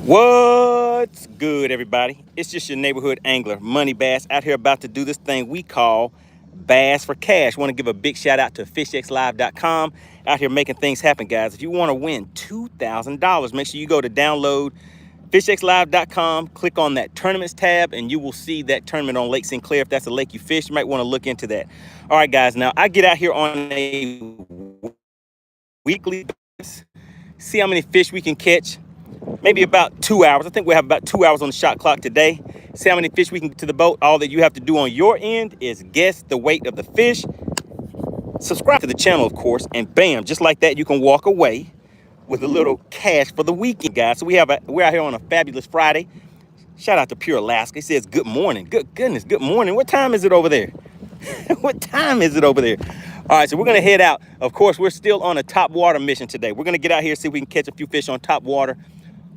What's good, everybody? It's just your neighborhood angler, MoneyBass, out here about to do this thing we call Bass for Cash. Want to give a big shout out to FishXLive.com, out here making things happen, guys. If you want to win $2,000, make sure you go to download FishXLive.com, click on that tournaments tab, and you will see that tournament on Lake Sinclair. If that's a lake you fish, you might want to look into that. All right, guys, now I get out here on a weekly basis, see how many fish we can catch. Maybe about 2 hours. I think we have about 2 hours on the shot clock today. See how many fish we can get to the boat. All that you have to do on your end is guess the weight of the fish. Subscribe to the channel, of course, and bam, just like that, you can walk away with a little cash for the weekend, guys. So we're out here on a fabulous Friday. Shout out to Pure Alaska. He says, good morning. Good goodness, good morning. What time is it over there? What time is it over there? All right, so we're going to head out. Of course, we're still on a top water mission today. We're going to get out here, see if we can catch a few fish on top water.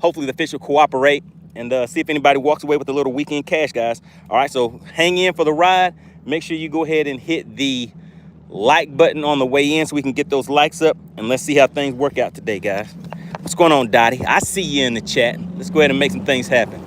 Hopefully the fish will cooperate and see if anybody walks away with a little weekend cash, guys. All right, so hang in for the ride. Make sure you go ahead and hit the like button on the way in so we can get those likes up. And let's see how things work out today, guys. What's going on, Dottie? I see you in the chat. Let's go ahead and make some things happen.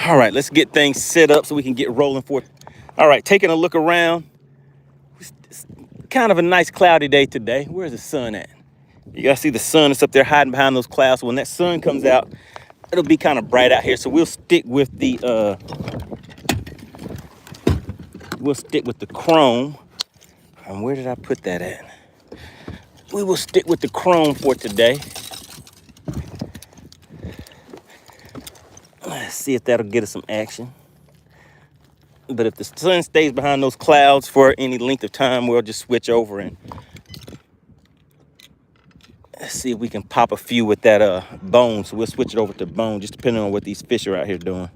All right, let's get things set up so we can get rolling for it. All right, taking a look around. It's kind of a nice cloudy day today. Where's the sun at? You guys see the sun is up there hiding behind those clouds. So when that sun comes out, it'll be kind of bright out here. So we'll stick with the chrome. And where did I put that at? We will stick with the chrome for today. Let's see if that'll get us some action. But if the sun stays behind those clouds for any length of time, we'll just switch over and let's see if we can pop a few with that bone. So we'll switch it over to bone, just depending on what these fish are out here doing.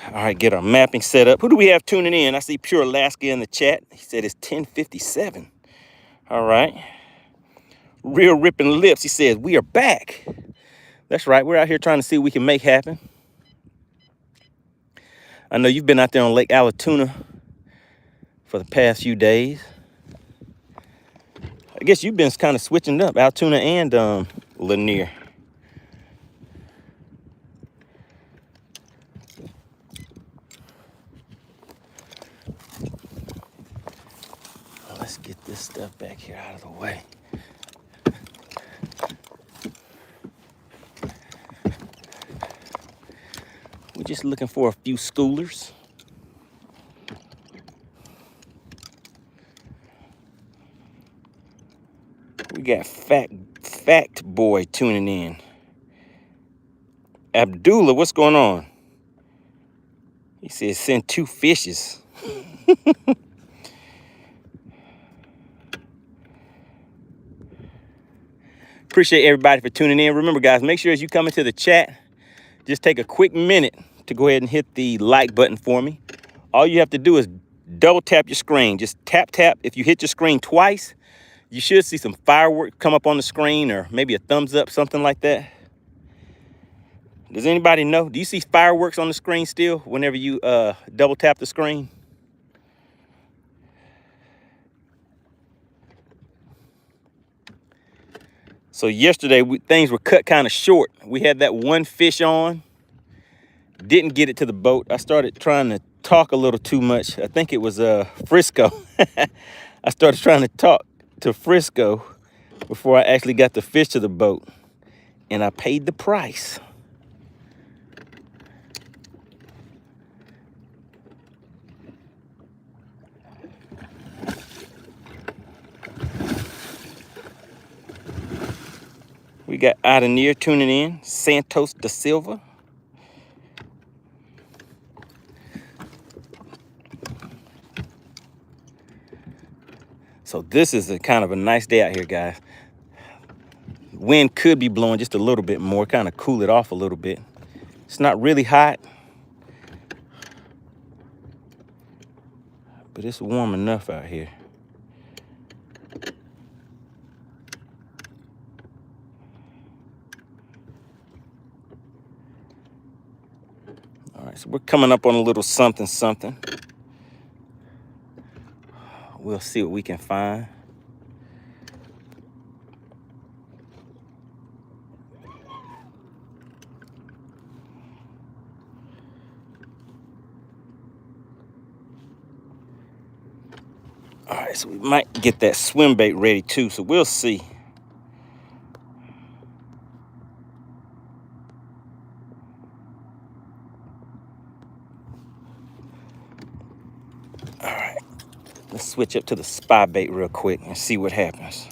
All right, get our mapping set up. Who do we have tuning in? I see Pure Alaska in the chat. He said it's 10:57. All right. Real Ripping Lips, he says, we are back. That's right, we're out here trying to see what we can make happen. I know you've been out there on Lake Allatoona for the past few days. I guess you've been kind of switching up, Allatoona and Lanier. Let's get this stuff back here out of the way. We're just looking for a few schoolers. We got Fact Boy tuning in. Abdullah, what's going on? He says send 2 fishes. Appreciate everybody for tuning in. Remember, guys, make sure as you come into the chat, just take a quick minute to go ahead and hit the like button for me. All you have to do is double tap your screen. Just tap. If you hit your screen twice, you should see some fireworks come up on the screen or maybe a thumbs up, something like that. Does anybody know? Do you see fireworks on the screen still whenever you double tap the screen? So yesterday, things were cut kind of short. We had that one fish on. Didn't get it to the boat. I started trying to talk a little too much. I think it was Frisco. I started trying to talk to Frisco before I actually got the fish to the boat. And I paid the price. We got Adenir tuning in, Santos da Silva. So this is a kind of a nice day out here, guys. Wind could be blowing just a little bit more, kind of cool it off a little bit. It's not really hot, but it's warm enough out here. All right, so we're coming up on a little something. We'll see what we can find. All right, so we might get that swim bait ready too, so we'll see. All right, let's switch up to the spy bait real quick and see what happens.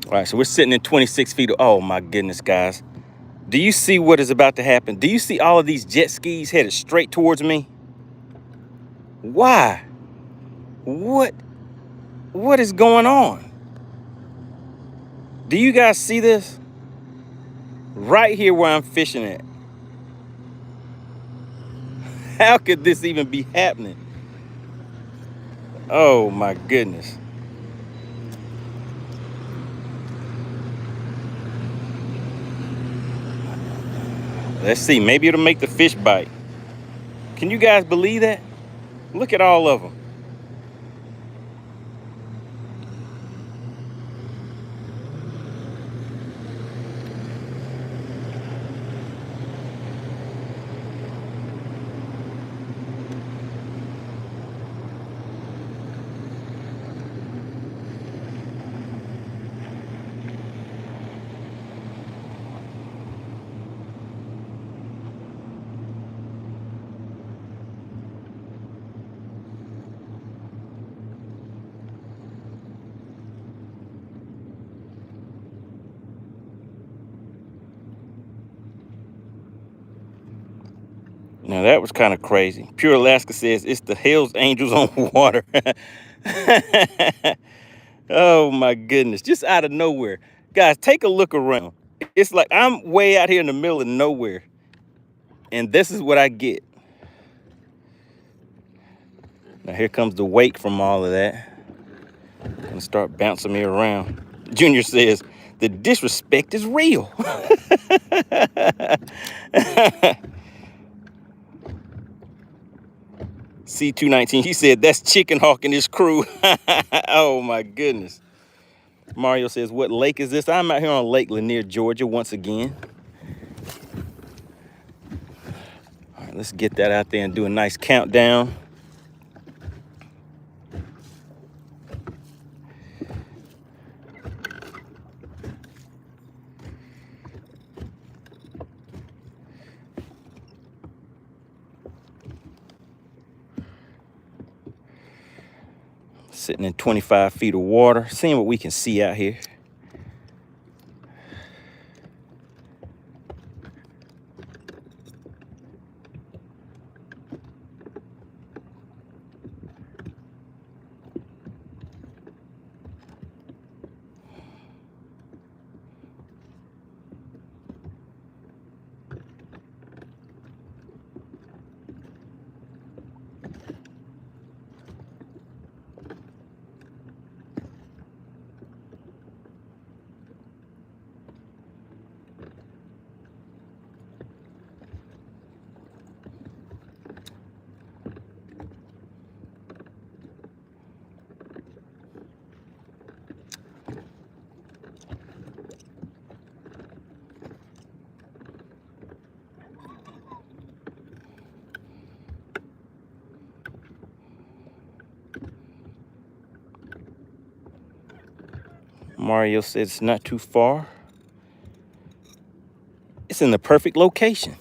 All right, so we're sitting in 26 feet. Oh my goodness, guys. Do you see what is about to happen? Do you see all of these jet skis headed straight towards me? Why? What is going on? Do you guys see this? Right here where I'm fishing at. How could this even be happening? Oh my goodness. Let's see, maybe it'll make the fish bite. Can you guys believe that? Look at all of them. Now that was kind of crazy. Pure Alaska says it's the Hells Angels on water. Oh my goodness, just out of nowhere. Guys, take a look around. It's like I'm way out here in the middle of nowhere. And this is what I get. Now here comes the wake from all of that. Gonna start bouncing me around. Junior says, the disrespect is real. C219, he said, that's Chicken Hawk and his crew. Oh my goodness. Mario says, what lake is this? I'm out here on Lake Lanier, Georgia, once again. All right, let's get that out there and do a nice countdown. Sitting in 25 feet of water, seeing what we can see out here. Mario said it's not too far. It's in the perfect location.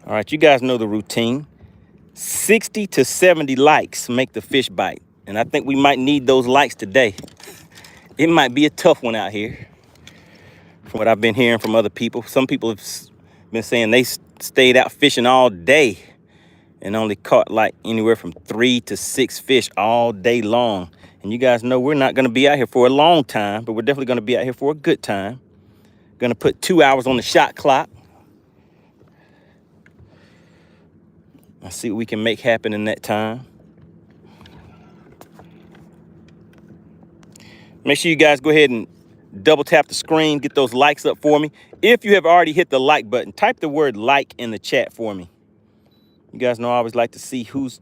All right, you guys know the routine. 60 to 70 likes make the fish bite. And I think we might need those likes today. It might be a tough one out here. From what I've been hearing from other people. Some people have been saying they stayed out fishing all day and only caught like anywhere from 3 to 6 fish all day long. And you guys know we're not going to be out here for a long time, but we're definitely going to be out here for a good time. Going to put 2 hours on the shot clock. Let's see what we can make happen in that time. Make sure you guys go ahead and double tap the screen, get those likes up for me. If you have already hit the like button, type the word like in the chat for me. You guys know I always like to see who's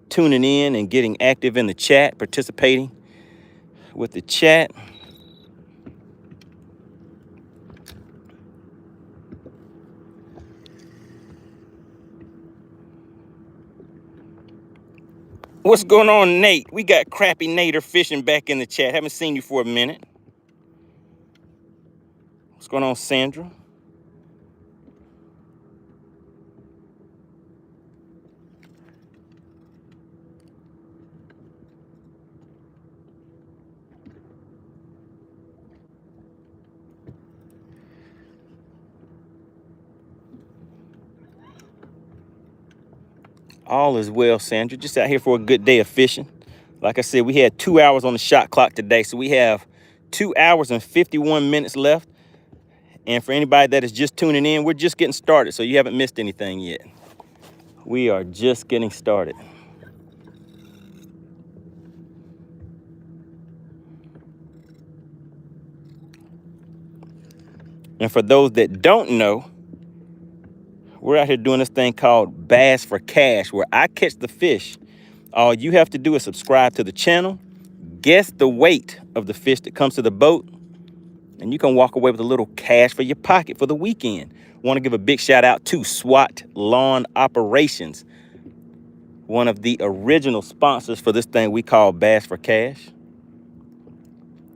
tuning in and getting active in the chat, participating with the chat. What's going on, Nate? We got Crappy Nader fishing back in the chat. Haven't seen you for a minute. What's going on, Sandra? All is well, Sandra. Just out here for a good day of fishing. Like I said, we had 2 hours on the shot clock today, so we have 2 hours and 51 minutes left. And for anybody that is just tuning in, we're just getting started, so you haven't missed anything yet. We are just getting started. And for those that don't know, we're out here doing this thing called Bass for Cash, where I catch the fish. All you have to do is subscribe to the channel, guess the weight of the fish that comes to the boat, and you can walk away with a little cash for your pocket for the weekend. Want to give a big shout out to SWAT Lawn Operations, one of the original sponsors for this thing we call Bass for Cash.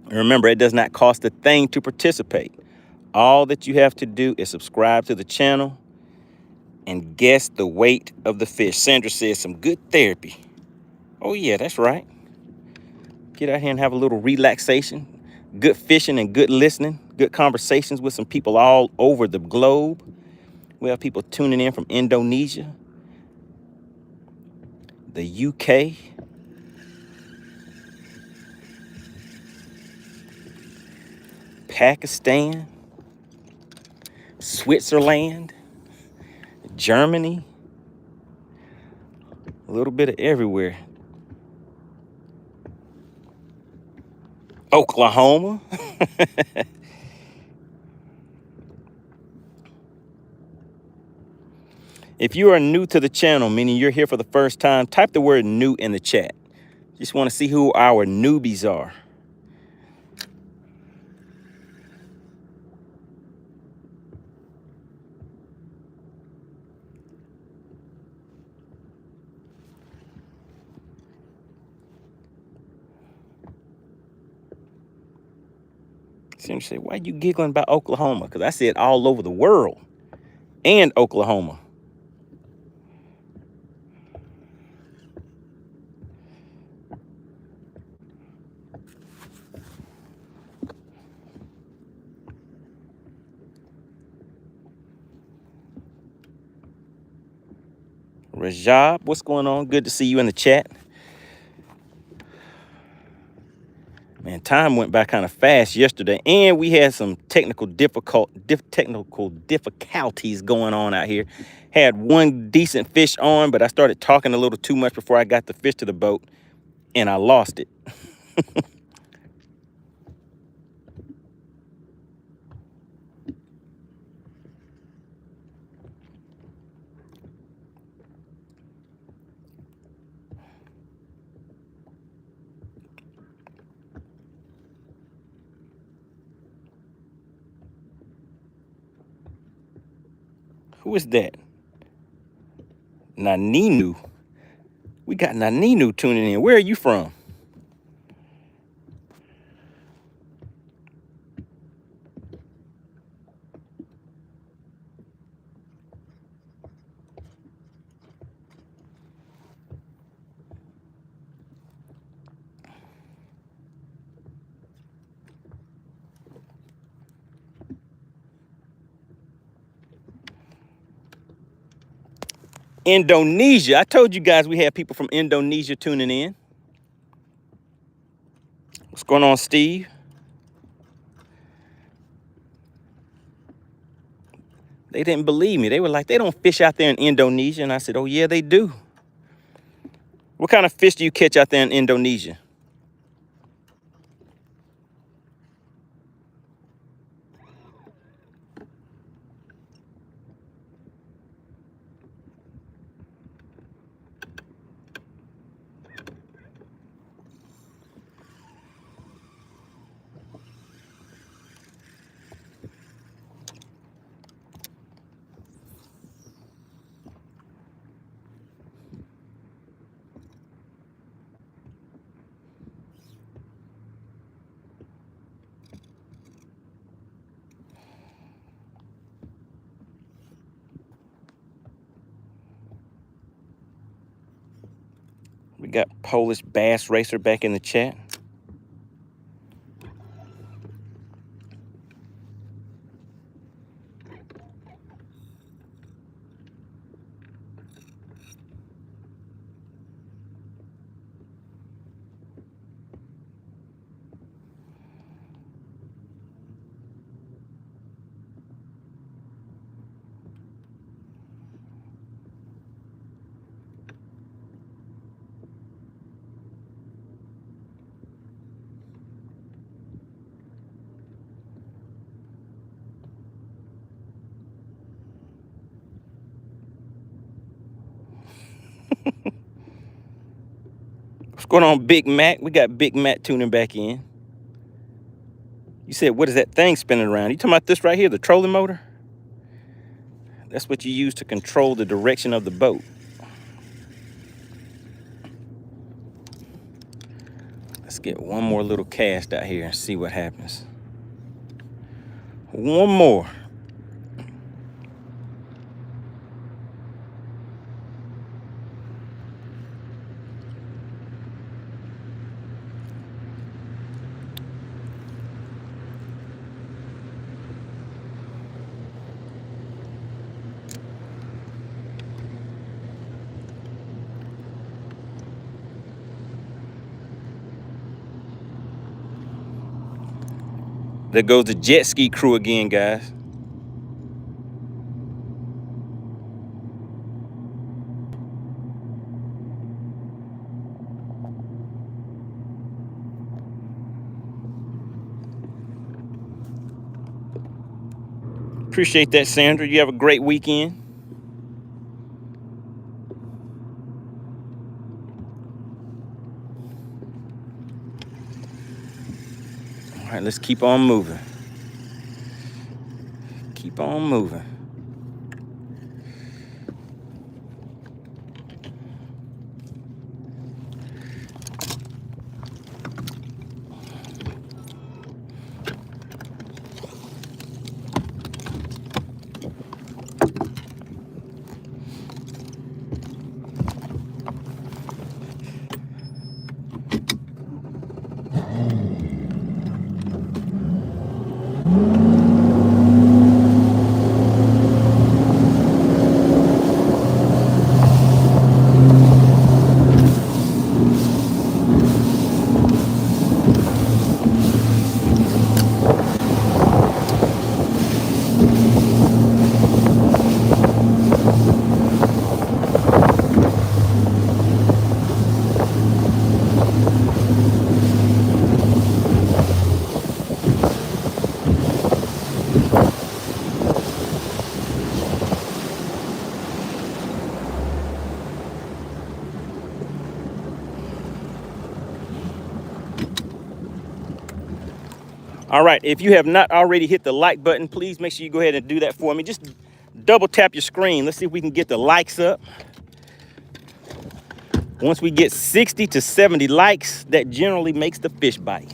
And remember, it does not cost a thing to participate. All that you have to do is subscribe to the channel and guess the weight of the fish. Sandra says some good therapy. Oh yeah, that's right. Get out here and have a little relaxation, good fishing and good listening, good conversations with some people all over the globe. We have people tuning in from Indonesia, the UK, Pakistan, Switzerland, Germany, a little bit of everywhere. Oklahoma. If you are new to the channel, meaning you're here for the first time, type the word new in the chat. Just want to see who our newbies are. Some say, why are you giggling about Oklahoma? Because I said all over the world and Oklahoma. Rajab, what's going on? Good to see you in the chat. Man, time went by kind of fast yesterday, and we had some technical difficulties going on out here. Had one decent fish on, but I started talking a little too much before I got the fish to the boat, and I lost it. Who is that? Naninu. We got Naninu tuning in. Where are you from? Indonesia. I told you guys we had people from Indonesia tuning in. What's going on, Steve? They didn't believe me. They were like, they don't fish out there in Indonesia. And I said, oh, yeah, they do. What kind of fish do you catch out there in Indonesia? We got Polish Bass Racer back in the chat. What's going on, Big Mac? We got Big Mac tuning back in. You said, what is that thing spinning around? You talking about this right here, the trolling motor? That's what you use to control the direction of the boat. Let's get one more little cast out here and see what happens. One more. There goes the jet ski crew again, guys. Appreciate that, Sandra. You have a great weekend. All right, let's keep on moving. Keep on moving. All right, if you have not already hit the like button, please make sure you go ahead and do that for me. Just double tap your screen. Let's see if we can get the likes up. Once we get 60 to 70 likes, that generally makes the fish bite.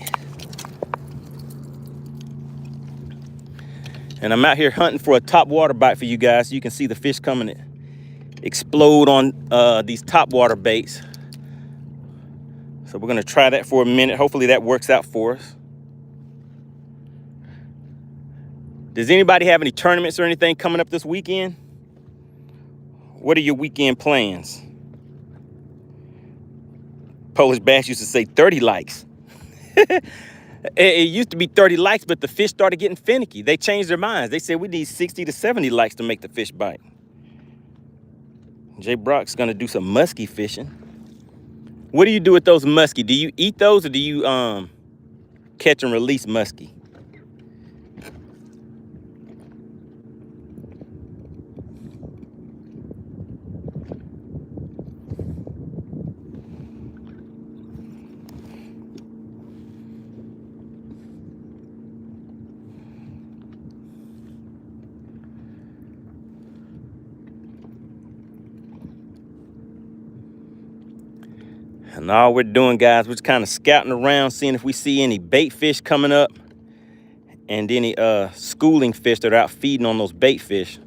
And I'm out here hunting for a top water bite for you guys, so you can see the fish coming to explode on these top water baits. So we're gonna try that for a minute. Hopefully that works out for us. Does anybody have any tournaments or anything coming up this weekend? What are your weekend plans? Polish Bass used to say 30 likes. It used to be 30 likes, but the fish started getting finicky. They changed their minds. They said we need 60 to 70 likes to make the fish bite. Jay Brock's gonna do some muskie fishing. What do you do with those muskie? Do you eat those or do you catch and release muskie? And all we're doing, guys, we're just kind of scouting around, seeing if we see any bait fish coming up and any schooling fish that are out feeding on those bait fish.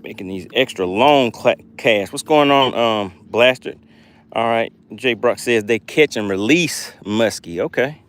Making these extra long casts. What's going on, Blaster? All right, Jay Brock says they catch and release muskie. Okay.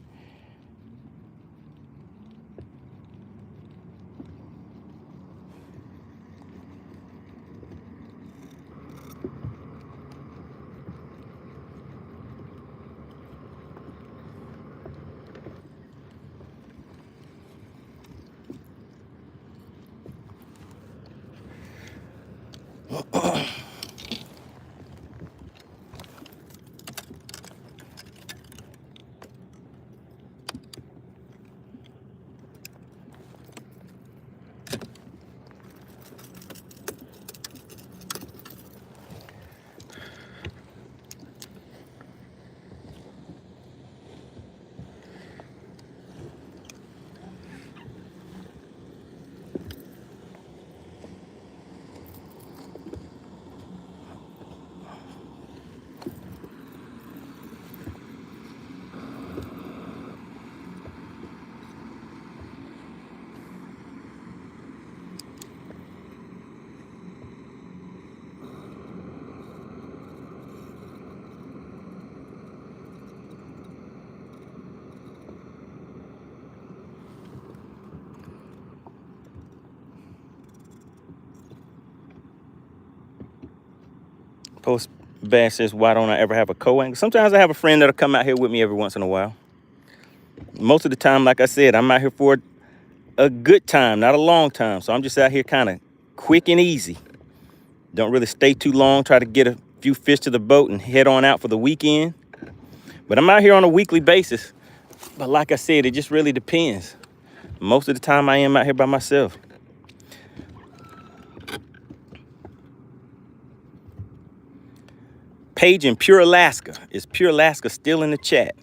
Post Bass says, why don't I ever have a co-angler? Sometimes I have a friend that'll come out here with me every once in a while. Most of the time, like I said, I'm out here for a good time, not a long time. So I'm just out here kind of quick and easy. Don't really stay too long. Try to get a few fish to the boat and head on out for the weekend. But I'm out here on a weekly basis. But like I said, it just really depends. Most of the time I am out here by myself. Paige in Pure Alaska. Is Pure Alaska still in the chat?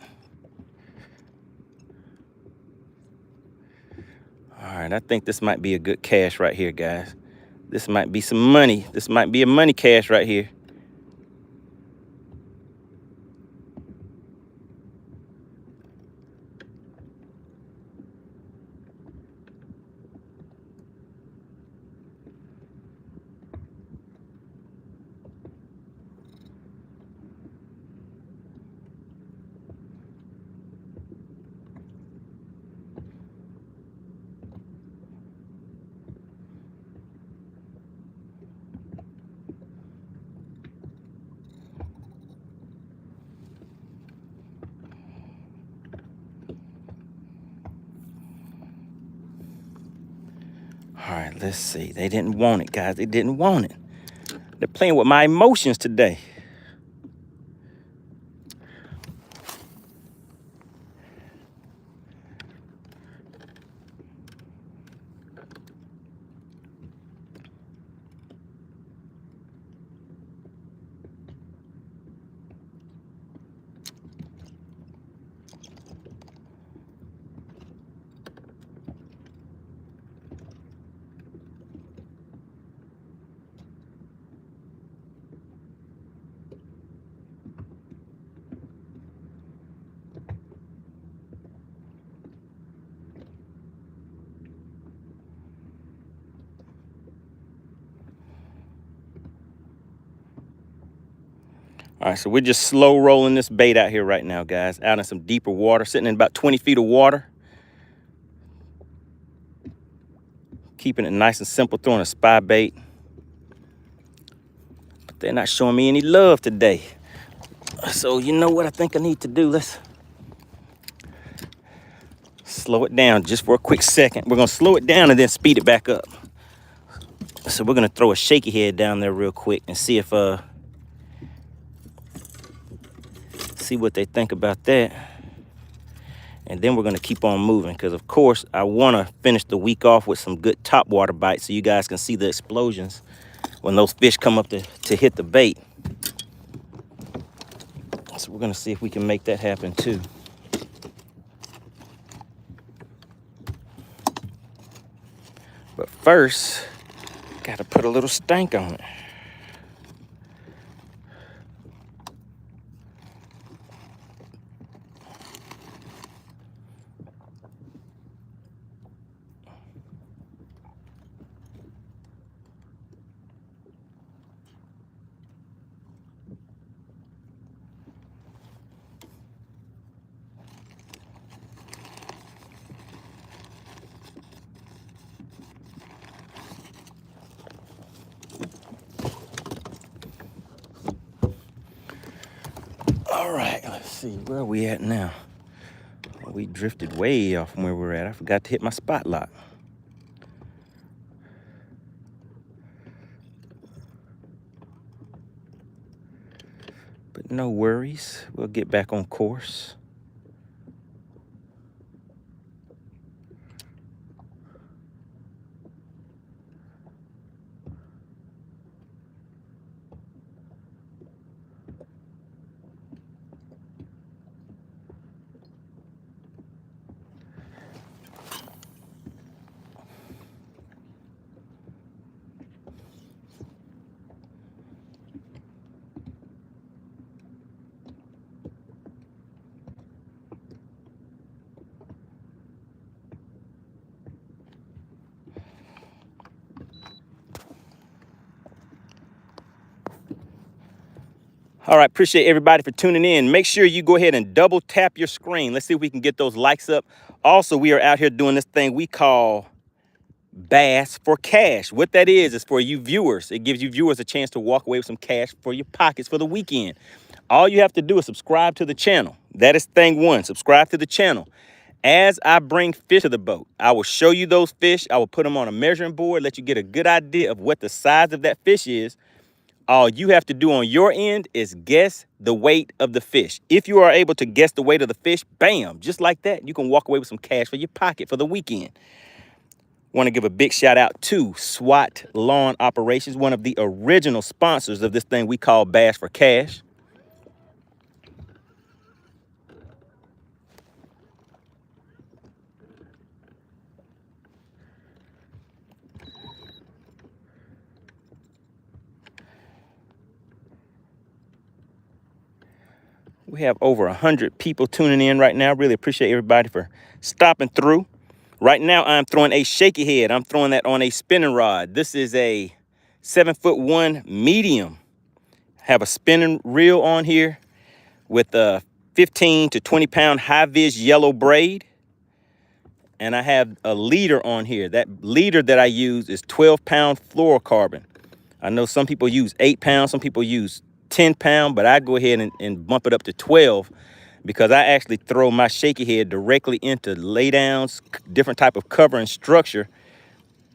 All right, I think this might be a good cash right here, guys. This might be some money. This might be a money cash right here. All right, let's see. They didn't want it, guys. They didn't want it. They're playing with my emotions today. All right, so we're just slow rolling this bait out here right now, guys. Out in some deeper water, sitting in about 20 feet of water. Keeping it nice and simple, throwing a spy bait. But they're not showing me any love today. So you know what I think I need to do? Let's slow it down just for a quick second. We're gonna slow it down and then speed it back up. So we're gonna throw a shaky head down there real quick and see if see what they think about that. And then we're gonna keep on moving because of course I wanna finish the week off with some good top water bites so you guys can see the explosions when those fish come up to hit the bait. So we're gonna see if we can make that happen too. But first, gotta put a little stank on it. All right, let's see, where are we at now? Well, we drifted way off from where we're at. I forgot to hit my spot lock. But no worries, we'll get back on course. All right, appreciate everybody for tuning in. Make sure you go ahead and double tap your screen. Let's see if we can get those likes up. Also, we are out here doing this thing we call Bass for Cash. What that is for you viewers. It gives you viewers a chance to walk away with some cash for your pockets for the weekend. All you have to do is subscribe to the channel. That is thing one, subscribe to the channel. As I bring fish to the boat, I will show you those fish. I will put them on a measuring board, let you get a good idea of what the size of that fish is. All you have to do on your end is guess the weight of the fish. If you are able to guess the weight of the fish, bam, just like that, you can walk away with some cash for your pocket for the weekend. Want to give a big shout out to SWAT Lawn Operations, one of the original sponsors of this thing we call Bass for Cash. We have over 100 people tuning in right now. Really appreciate everybody for stopping through. Right now, I'm throwing a shaky head. I'm throwing that on a spinning rod. This is a 7'1" medium. Have a spinning reel on here with a 15 to 20 pound high-vis yellow braid. And I have a leader on here. That leader that I use is 12-pound fluorocarbon. I know some people use 8 pounds, some people use 10 pound, but I go ahead and bump it up to 12 because I actually throw my shaky head directly into laydowns, different type of cover and structure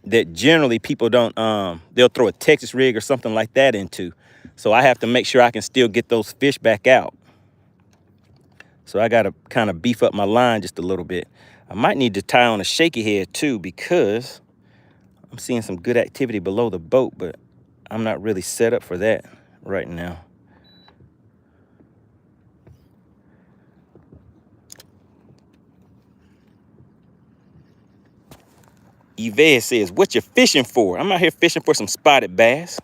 that generally people don't, they'll throw a Texas rig or something like that into. So I have to make sure I can still get those fish back out. So I got to kind of beef up my line just a little bit. I might need to tie on a shaky head too, because I'm seeing some good activity below the boat, but I'm not really set up for that right now. Yvette says, what you fishing for? I'm out here fishing for some spotted bass.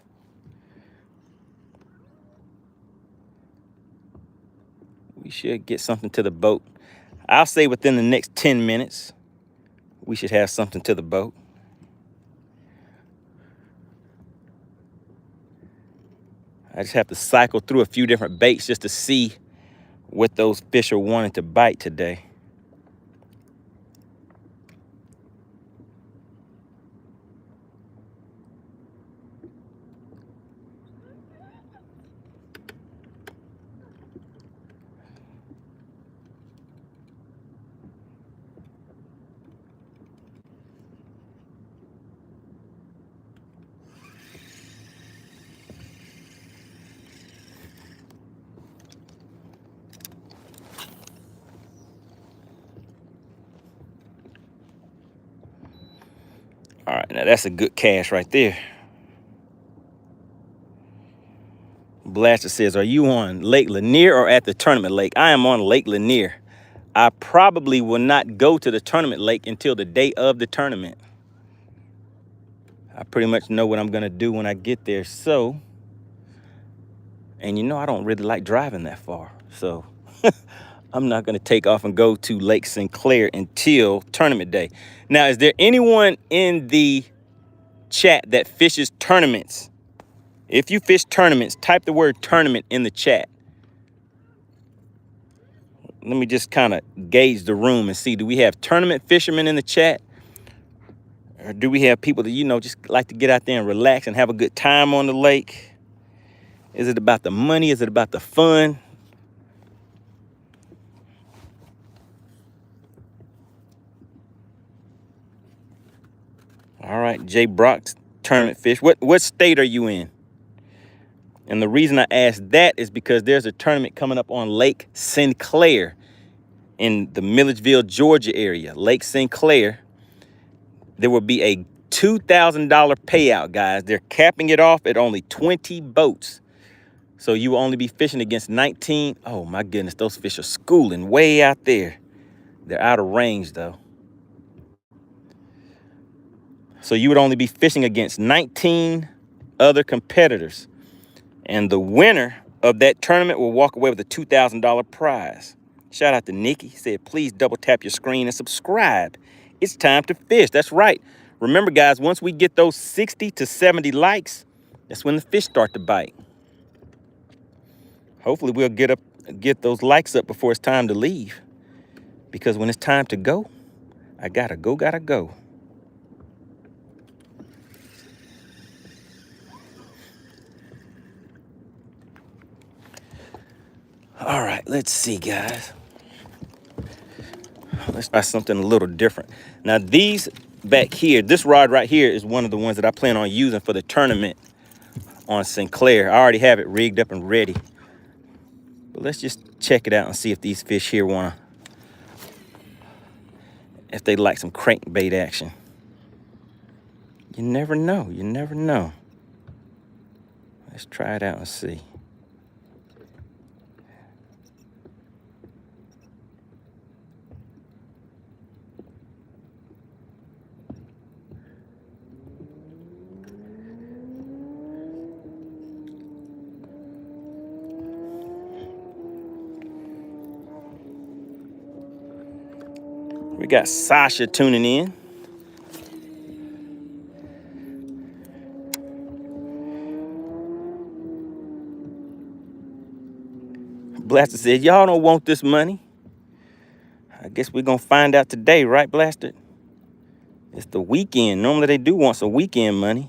We should get something to the boat. I'll say within the next 10 minutes, we should have something to the boat. I just have to cycle through a few different baits just to see what those fish are wanting to bite today. All right, now that's a good cast right there. Blaster says, are you on Lake Lanier or at the tournament lake? I am on Lake Lanier. I probably will not go to the tournament lake until the day of the tournament. I pretty much know what I'm going to do when I get there. So, and you know, I don't really like driving that far. So I'm not going to take off and go to Lake Sinclair until tournament day. Now, is there anyone in the chat that fishes tournaments? If you fish tournaments, type the word tournament in the chat. Let me just kind of gauge the room and see, do we have tournament fishermen in the chat? Or do we have people that, you know, just like to get out there and relax and have a good time on the lake? Is it about the money? Is it about the fun? All right, Jay Brock's tournament fish. What state are you in? And the reason I asked that is because there's a tournament coming up on Lake Sinclair in the Milledgeville, Georgia area. Lake Sinclair. There will be a $2,000 payout, guys. They're capping it off at only 20 boats. So you will only be fishing against 19. Oh, my goodness. Those fish are schooling way out there. They're out of range, though. So you would only be fishing against 19 other competitors. And the winner of that tournament will walk away with a $2,000 prize. Shout out to Nikki. Said, please double tap your screen and subscribe. It's time to fish. That's right. Remember, guys, once we get those 60 to 70 likes, that's when the fish start to bite. Hopefully we'll get those likes up before it's time to leave. Because when it's time to go, I gotta go. All right, let's see, guys. Let's try something a little different. Now, these back here, this rod right here is one of the ones that I plan on using for the tournament on Sinclair. I already have it rigged up and ready. But let's just check it out and see if these fish here if they like some crankbait action. You never know. You never know. Let's try it out and see. We got Sasha tuning in. Blaster said, y'all don't want this money. I guess we're going to find out today, right, Blaster? It's the weekend. Normally they do want some weekend money.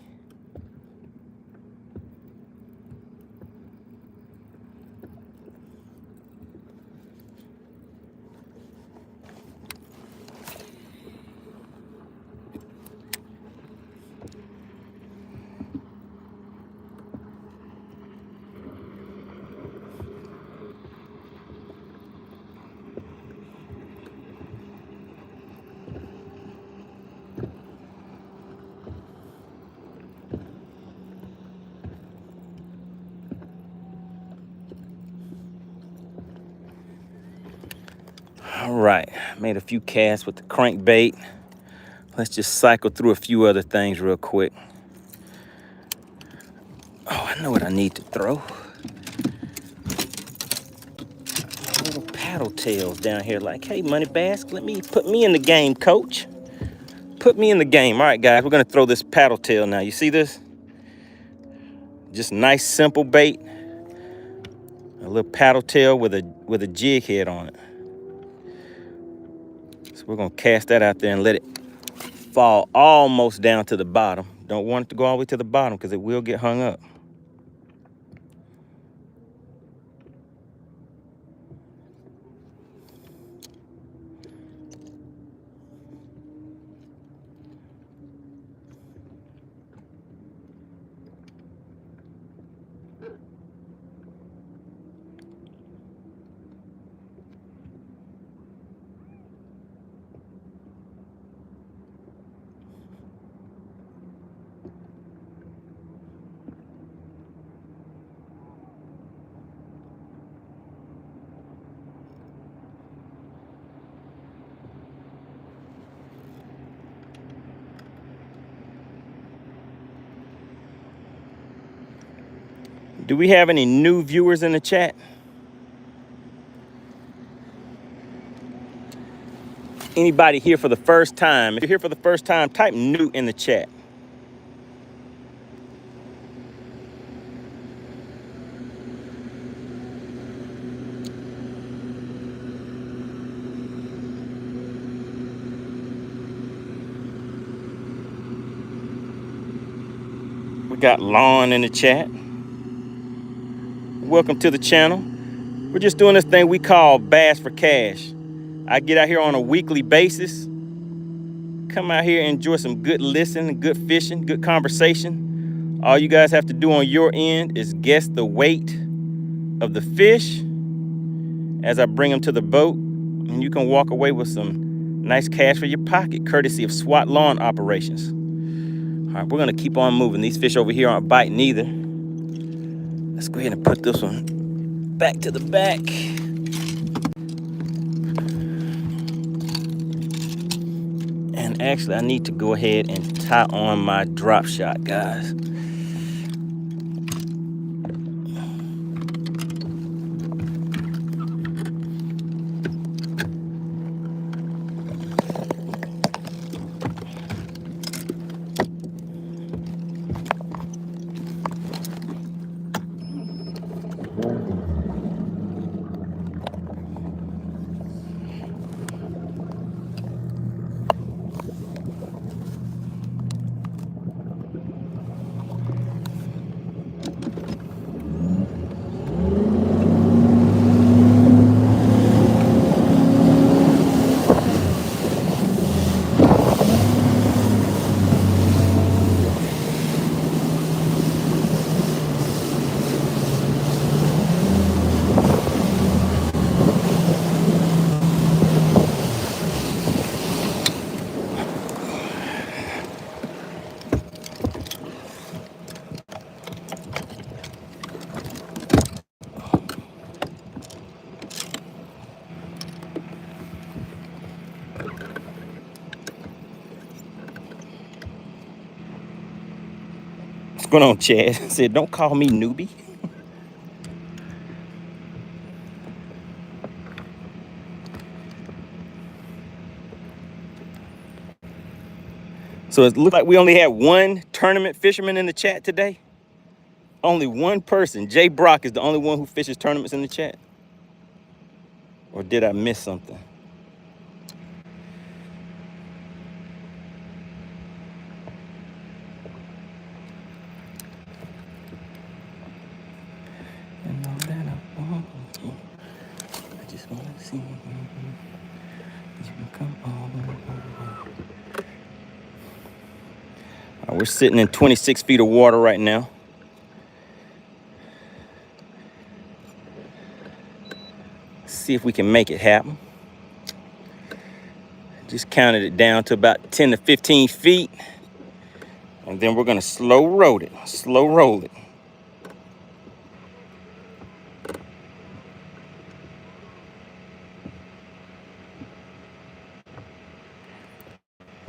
All right, made a few casts with the crankbait. Let's just cycle through a few other things real quick. Oh, I know what I need to throw. Little paddle tails down here like, hey, MoneyBass, put me in the game, coach. Put me in the game. All right, guys, we're gonna throw this paddle tail now. You see this? Just nice, simple bait. A little paddle tail with a jig head on it. So we're gonna cast that out there and let it fall almost down to the bottom. Don't want it to go all the way to the bottom because it will get hung up. Do we have any new viewers in the chat? Anybody here for the first time? If you're here for the first time, type new in the chat. We got Lon in the chat. Welcome to the channel. We're just doing this thing we call Bass for Cash. I get out here on a weekly basis. Come out here and enjoy some good listening, good fishing, good conversation. All you guys have to do on your end is guess the weight of the fish as I bring them to the boat, and you can walk away with some nice cash for your pocket, courtesy of SWAT Lawn Operations. All right, we're gonna keep on moving. These fish over here aren't biting either. Let's go ahead and put this one back to the back. And actually, I need to go ahead and tie on my drop shot, guys. What's going on, Chad? I said, don't call me newbie. So it looks like we only had one tournament fisherman in the chat today. Only one person. Jay Brock is the only one who fishes tournaments in the chat. Or did I miss something? I just want to see you come on. We're sitting in 26 feet of water right now. See if we can make it happen. Just counted it down to about 10 to 15 feet. And then we're gonna slow roll it. Slow roll it.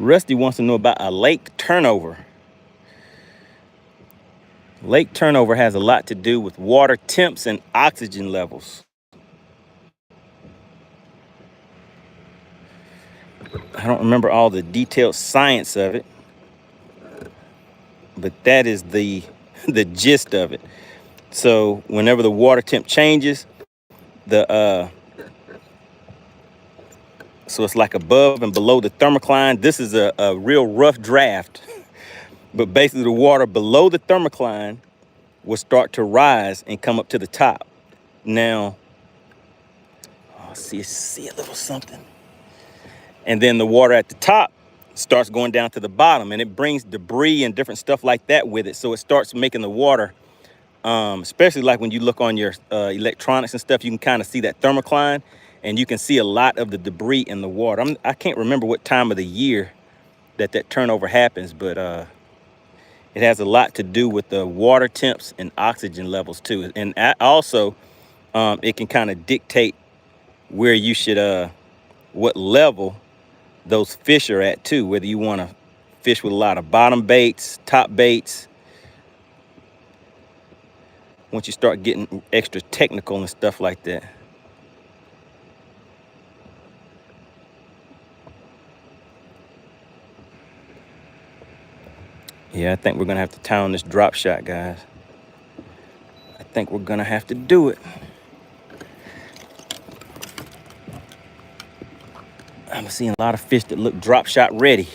Rusty wants to know about a lake turnover. Lake turnover has a lot to do with water temps and oxygen levels. I don't remember all the detailed science of it, but that is the gist of it. So whenever the water temp changes, so it's like above and below the thermocline. This is a real rough draft, but basically the water below the thermocline will start to rise and come up to the top. Now, see a little something. And then the water at the top starts going down to the bottom, and it brings debris and different stuff like that with it. So it starts making the water, especially like when you look on your electronics and stuff, you can kind of see that thermocline, and you can see a lot of the debris in the water. I can't remember what time of the year that turnover happens, but it has a lot to do with the water temps and oxygen levels too. And also, it can kind of dictate where you should, what level those fish are at too, whether you want to fish with a lot of bottom baits, top baits. Once you start getting extra technical and stuff like that. Yeah, I think we're gonna have to tie on this drop shot, guys. I think we're gonna have to do it. I'm seeing a lot of fish that look drop shot ready.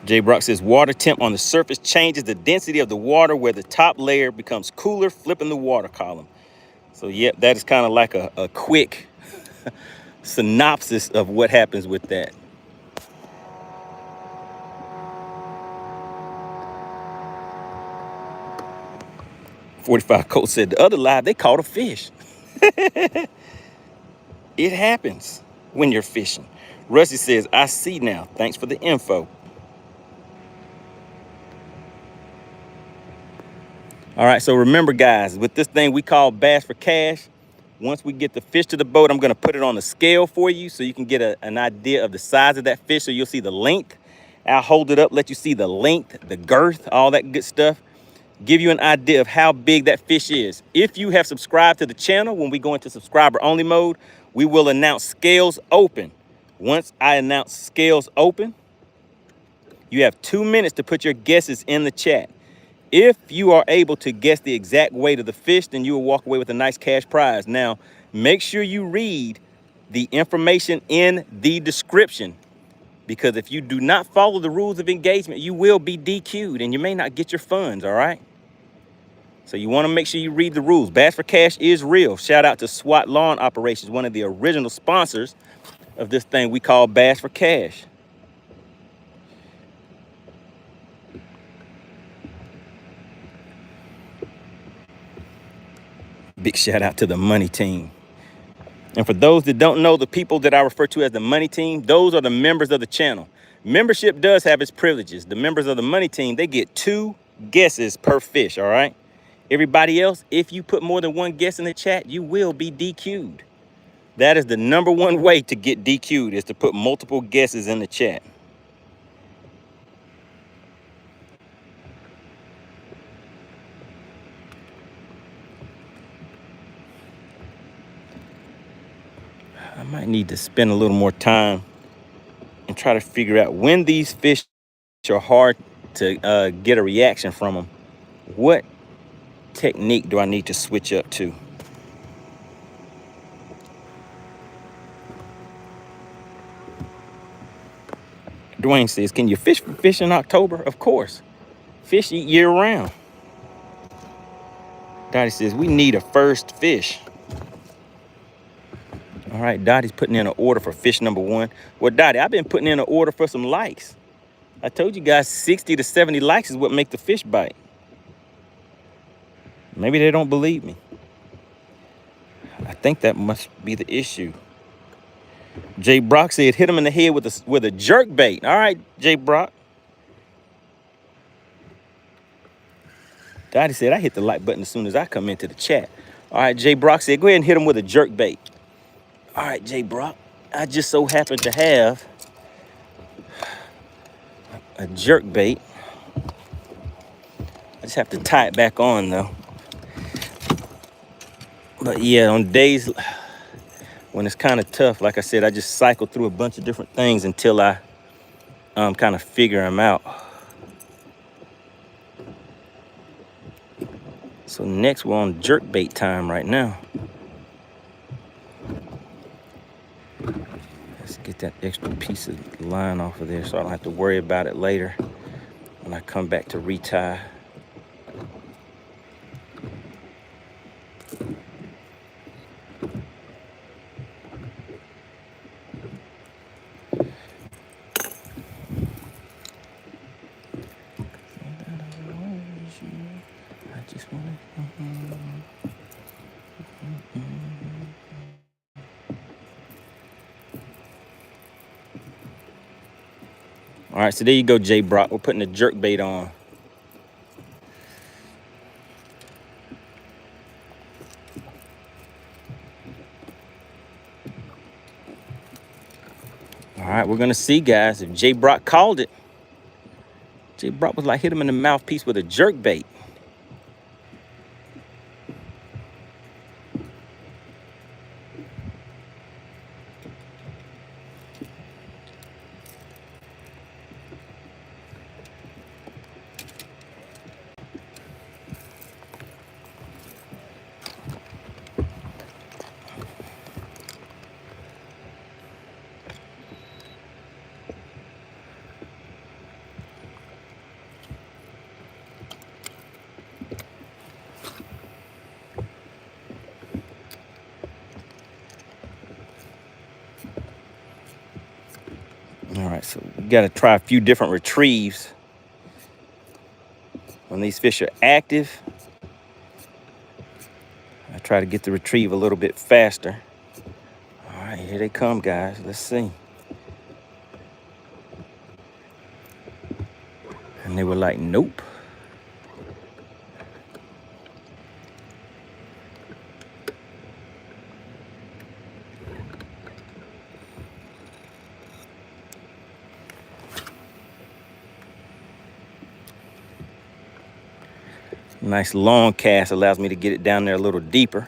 J. Brock says water temp on the surface changes the density of the water where the top layer becomes cooler, flipping the water column. So, yep, that is kind of like a quick synopsis of what happens with that. "45 Colt said the other live, they caught a fish." It happens when you're fishing. Rusty says, "I see now. Thanks for the info." All right, so remember, guys, with this thing we call Bass for Cash, once we get the fish to the boat, I'm gonna put it on the scale for you so you can get an idea of the size of that fish, so you'll see the length. I'll hold it up, let you see the length, the girth, all that good stuff. Give you an idea of how big that fish is. If you have subscribed to the channel, when we go into subscriber only mode, we will announce scales open. Once I announce scales open, you have 2 minutes to put your guesses in the chat. If you are able to guess the exact weight of the fish, then you will walk away with a nice cash prize. Now, make sure you read the information in the description, because if you do not follow the rules of engagement, you will be DQ'd and you may not get your funds, all right? So you want to make sure you read the rules. Bass for Cash is real. Shout out to SWAT Lawn Operations, one of the original sponsors of this thing we call Bass for Cash. Big shout out to the Money Team. And for those that don't know, the people that I refer to as the Money Team, those are the members of the channel. Membership does have its privileges. The members of the Money Team, they get 2 guesses per fish, all right? Everybody else, if you put more than 1 guess in the chat, you will be DQ'd. That is the #1 way to get DQ'd, is to put multiple guesses in the chat. I might need to spend a little more time and try to figure out when these fish are hard to get a reaction from them. What technique do I need to switch up to? Dwayne says, "Can you fish in October?" Of course. Fish eat year round. Dottie says, "We need a first fish." All right, Dottie's putting in an order for fish #1. Well, Dottie, I've been putting in an order for some likes. I told you guys 60 to 70 likes is what make the fish bite. Maybe they don't believe me. I think that must be the issue. Jay Brock said hit him in the head with a jerk bait. All right, Jay Brock. Dottie said I hit the like button as soon as I come into the chat. All right, Jay Brock said go ahead and hit him with a jerk bait. All right, Jay Brock. I just so happen to have a jerk bait. I just have to tie it back on though. But yeah, on days when it's kind of tough, like I said, I just cycle through a bunch of different things until I kind of figure them out. So next we're on jerk bait time right now. Let's get that extra piece of line off of there so I don't have to worry about it later when I come back to retie. All right, so there you go, Jay Brock. We're putting the jerk bait on. All right, we're gonna see, guys, if Jay Brock called it. Jay Brock was like, hit him in the mouthpiece with a jerk bait. All right, so we got to try a few different retrieves. When these fish are active, I try to get the retrieve a little bit faster. All right, here they come, guys. Let's see. And they were like, nope. Nice long cast allows me to get it down there a little deeper.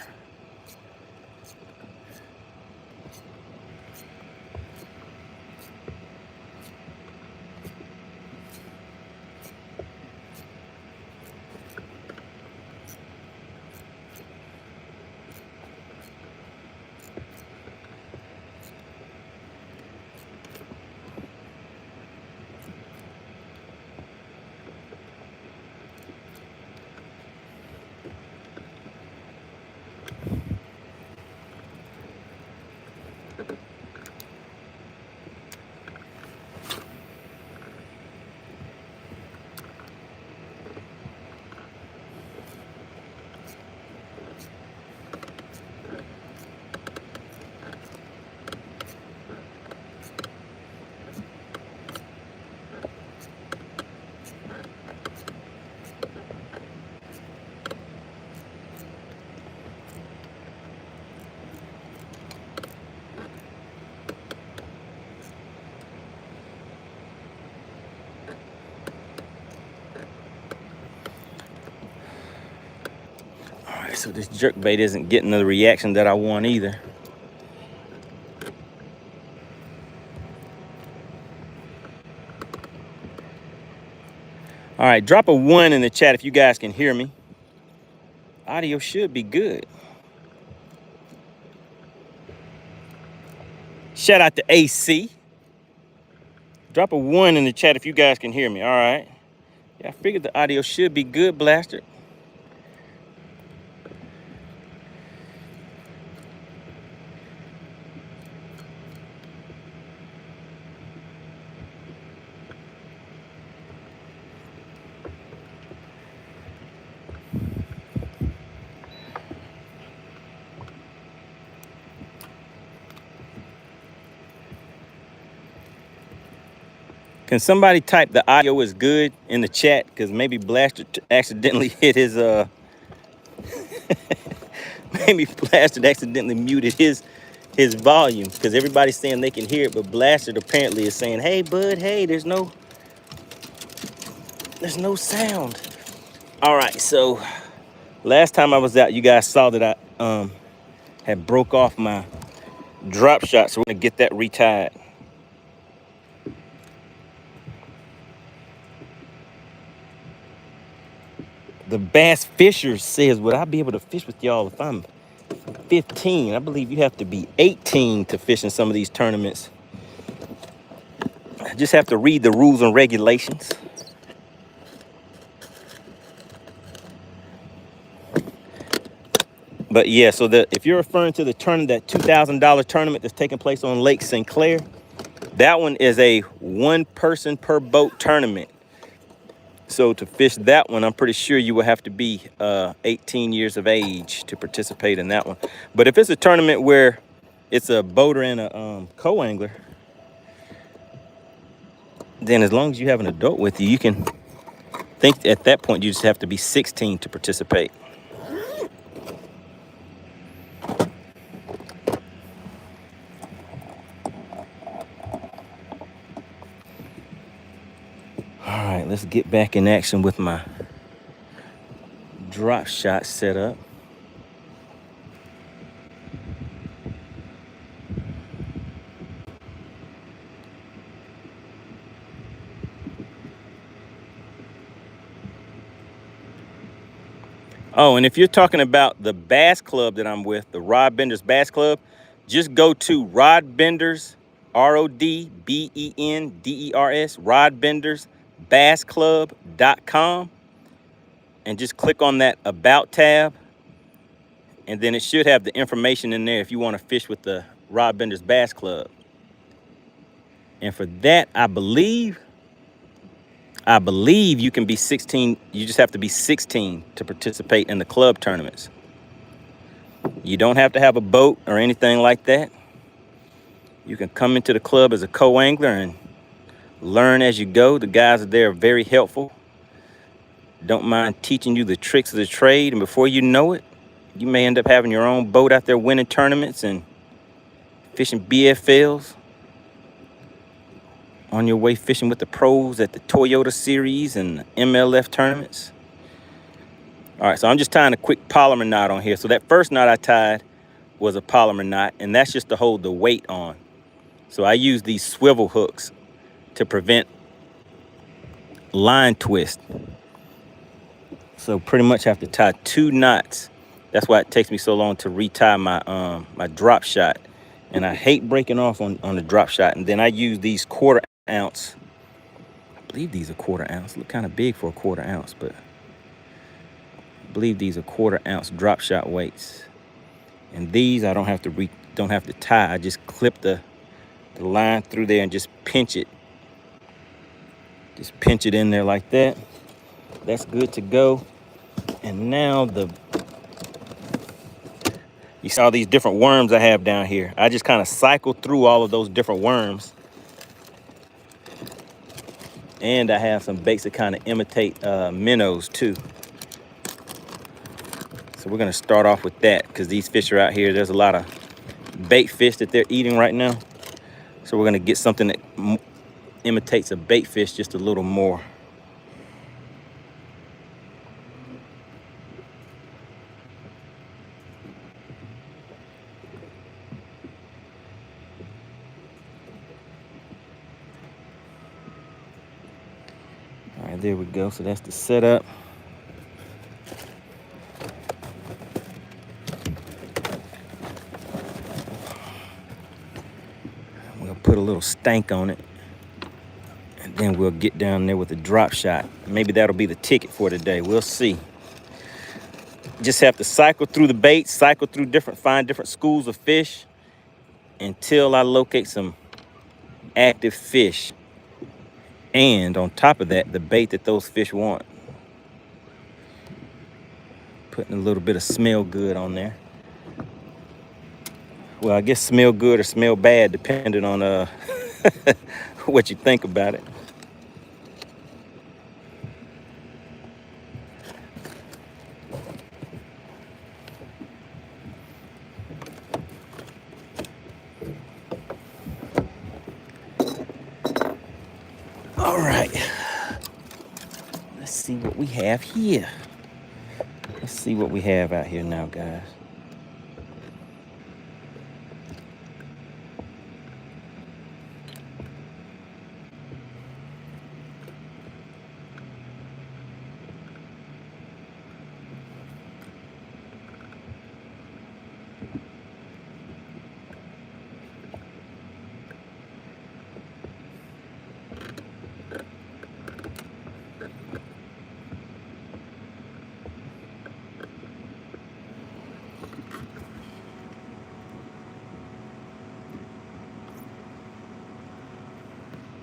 So this jerk bait isn't getting the reaction that I want either. All right, drop a 1 in the chat if you guys can hear me. Audio should be good. Shout out to AC. Drop a 1 in the chat if you guys can hear me. All right. Yeah, I figured the audio should be good, Blaster. Can somebody type the audio is good in the chat? Because maybe Blaster accidentally hit his maybe Blaster accidentally muted his volume, because everybody's saying they can hear it, but Blaster apparently is saying, hey bud, hey, there's no sound. All right, so last time I was out, you guys saw that I had broke off my drop shot, so we're gonna get that retied. The Bass Fisher says, would I be able to fish with y'all if I'm 15? I believe you have to be 18 to fish in some of these tournaments. I just have to read the rules and regulations. But yeah, so if you're referring to the tournament, that $2,000 tournament that's taking place on Lake St. Clair, that one is a one person per boat tournament. So to fish that one, I'm pretty sure you will have to be 18 years of age to participate in that one. But if it's a tournament where it's a boater and a co-angler, then as long as you have an adult with you, you can think at that point you just have to be 16 to participate. All right, let's get back in action with my drop shot setup. Oh, and if you're talking about the bass club that I'm with, the Rod Benders Bass Club, just go to Rod Benders, RODBENDERS, rodbendersbassclub.com, and just click on that About tab, and then it should have the information in there if you want to fish with the Rod Benders Bass Club. And for that, I believe you can be 16. You just have to be 16 to participate in the club tournaments. You don't have to have a boat or anything like that. You can come into the club as a co-angler and learn as you go. The guys there are very helpful. Don't mind teaching you the tricks of the trade. And before you know it, you may end up having your own boat out there winning tournaments and fishing BFLs. On your way fishing with the pros at the Toyota Series and the MLF tournaments. All right, so I'm just tying a quick polymer knot on here. So that first knot I tied was a polymer knot, and that's just to hold the weight on. So I use these swivel hooks to prevent line twist. So pretty much have to tie 2 knots. That's why it takes me so long to retie my my drop shot. And I hate breaking off on the drop shot. And then I use these 1/4 ounce. I believe these are 1/4 ounce. Look kind of big for a 1/4 ounce, but I believe these are 1/4 ounce drop shot weights. And these I don't have to tie. I just clip the line through there and just pinch it. Just pinch it in there like that. That's good to go. And now you saw these different worms I have down here. I just kind of cycle through all of those different worms. And I have some baits that kind of imitate minnows too. So we're gonna start off with that because these fish are out here. There's a lot of bait fish that they're eating right now. So we're gonna get something that imitates a bait fish just a little more. All right, there we go. So that's the setup. I'm gonna put a little stank on it, and then we'll get down there with the drop shot. Maybe that'll be the ticket for today. We'll see. Just have to cycle through the baits, cycle through find different schools of fish until I locate some active fish. And on top of that, the bait that those fish want. Putting a little bit of smell good on there. Well, I guess smell good or smell bad, depending on what you think about it. right. Let's see what we have here. Let's see what we have out here now, guys.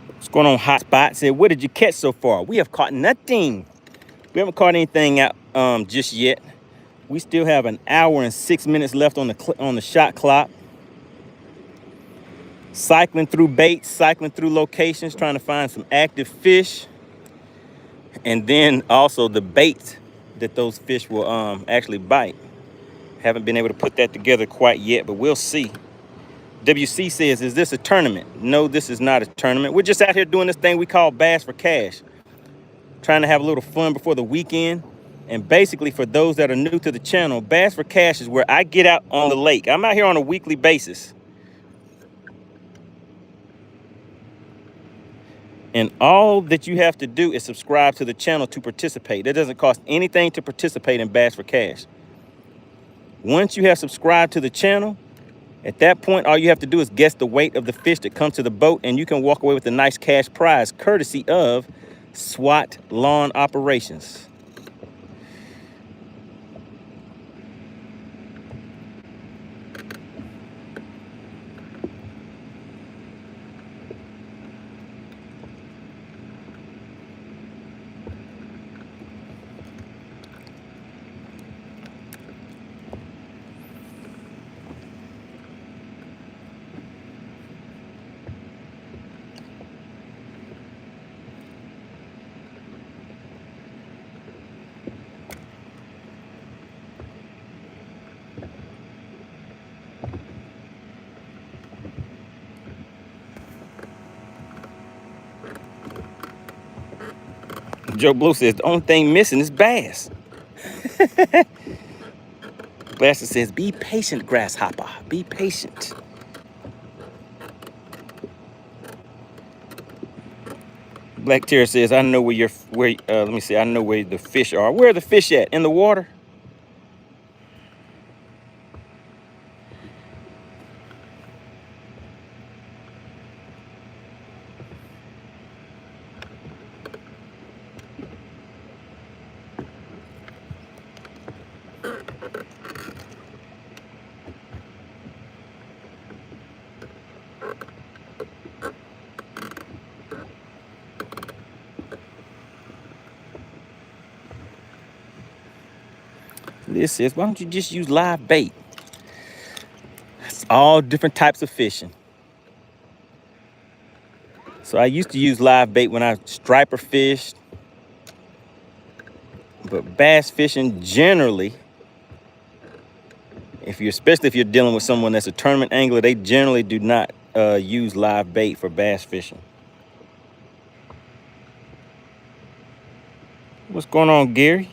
What's going on, Hotspot? Said, what did you catch so far? We have caught nothing. We haven't caught anything out just yet. We still have an hour and 6 minutes left on the shot clock. Cycling through baits, cycling through locations, trying to find some active fish. And then also the bait that those fish will actually bite. Haven't been able to put that together quite yet, but we'll see. WC says, is this a tournament? No, this is not a tournament. We're just out here doing this thing we call Bass for Cash. Trying to have a little fun before the weekend. And basically, for those that are new to the channel, Bass for Cash is where I get out on the lake. I'm out here on a weekly basis. And all that you have to do is subscribe to the channel to participate. It doesn't cost anything to participate in Bass for Cash. Once you have subscribed to the channel, at that point, all you have to do is guess the weight of the fish that comes to the boat, and you can walk away with a nice cash prize, courtesy of SWAT Lawn Operations. Joe Blue says, the only thing missing is bass. Blaster says, be patient, grasshopper. Be patient. Black Terror says, I know where let me see, I know where the fish are. Where are the fish at? In the water? This says, why don't you just use live bait? It's all different types of fishing. So I used to use live bait when I striper fished. But bass fishing generally, especially if you're dealing with someone that's a tournament angler, they generally do not use live bait for bass fishing. What's going on, Gary?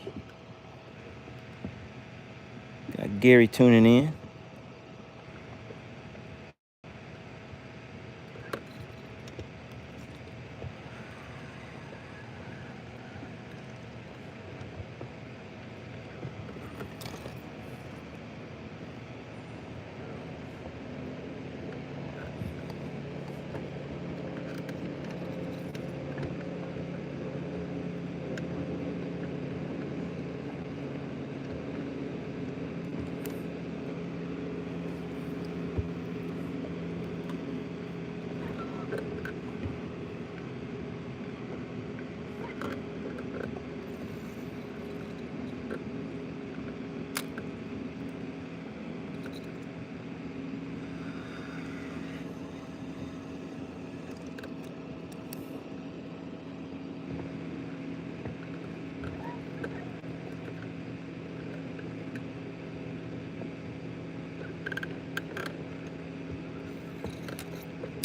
Got Gary tuning in.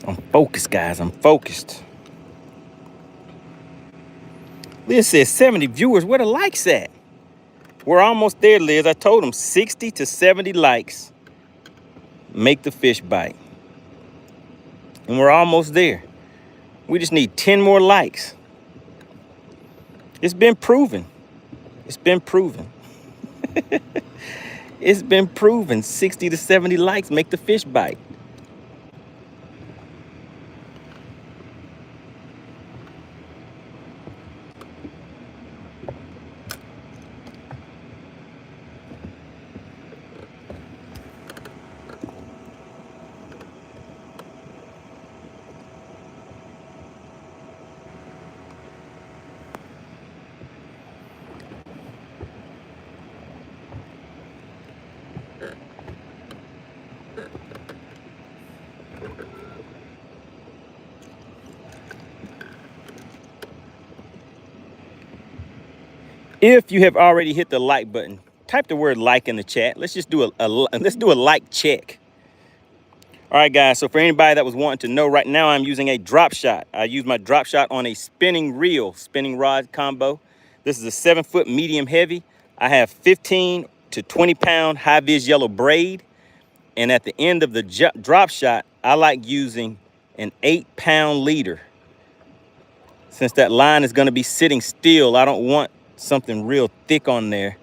I'm focused, guys. I'm focused. Liz says 70 viewers. Where the likes at? We're almost there, Liz. I told them 60 to 70 likes make the fish bite. And we're almost there. We just need 10 more likes. It's been proven. It's been proven. It's been proven 60 to 70 likes make the fish bite. If you have already hit the like button, type the word like in the chat. Let's just do a like check. All right, guys. So for anybody that was wanting to know, right now I'm using a drop shot. I use my drop shot on a spinning reel, spinning rod combo. This is a 7-foot medium heavy. I have 15 to 20 pound high vis yellow braid. And at the end of the drop shot, I like using an 8-pound leader. Since that line is going to be sitting still, I don't want something real thick on there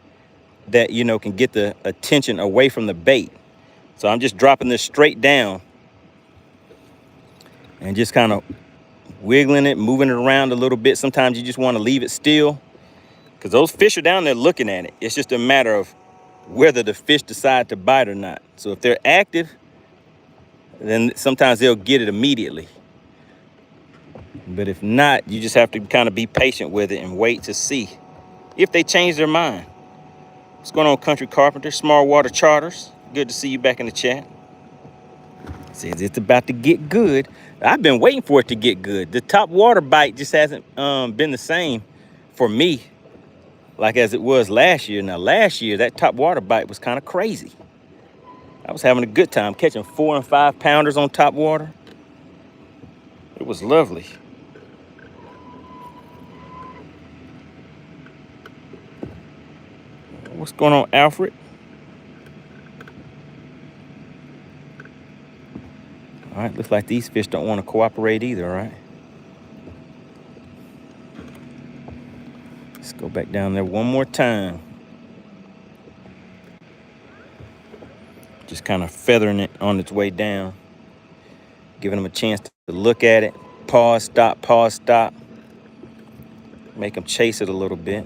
that, you know, can get the attention away from the bait. So I'm just dropping this straight down and just kind of wiggling it, moving it around a little bit. Sometimes you just want to leave it still because those fish are down there looking at it. It's just a matter of whether the fish decide to bite or not. So if they're active, then sometimes they'll get it immediately. But if not, you just have to kind of be patient with it and wait to see if they change their mind. What's going on, Country Carpenter? Small Water Charters. Good to see you back in the chat. Says it's about to get good. I've been waiting for it to get good. The top water bite just hasn't been the same for me like as it was last year. Now, last year, that top water bite was kind of crazy. I was having a good time catching 4 and 5 pounders on top water. It was lovely. What's going on, Alfred? All right, looks like these fish don't want to cooperate either, all right? Let's go back down there one more time. Just kind of feathering it on its way down. Giving them a chance to look at it. Pause, stop, pause, stop. Make them chase it a little bit.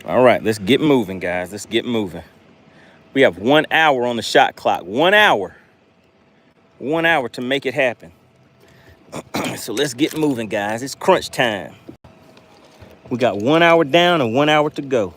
All right, let's get moving, guys. Let's get moving. We have 1 hour on the shot clock. 1 hour. 1 hour to make it happen. So let's get moving, guys. It's crunch time. We got 1 hour down and 1 hour to go.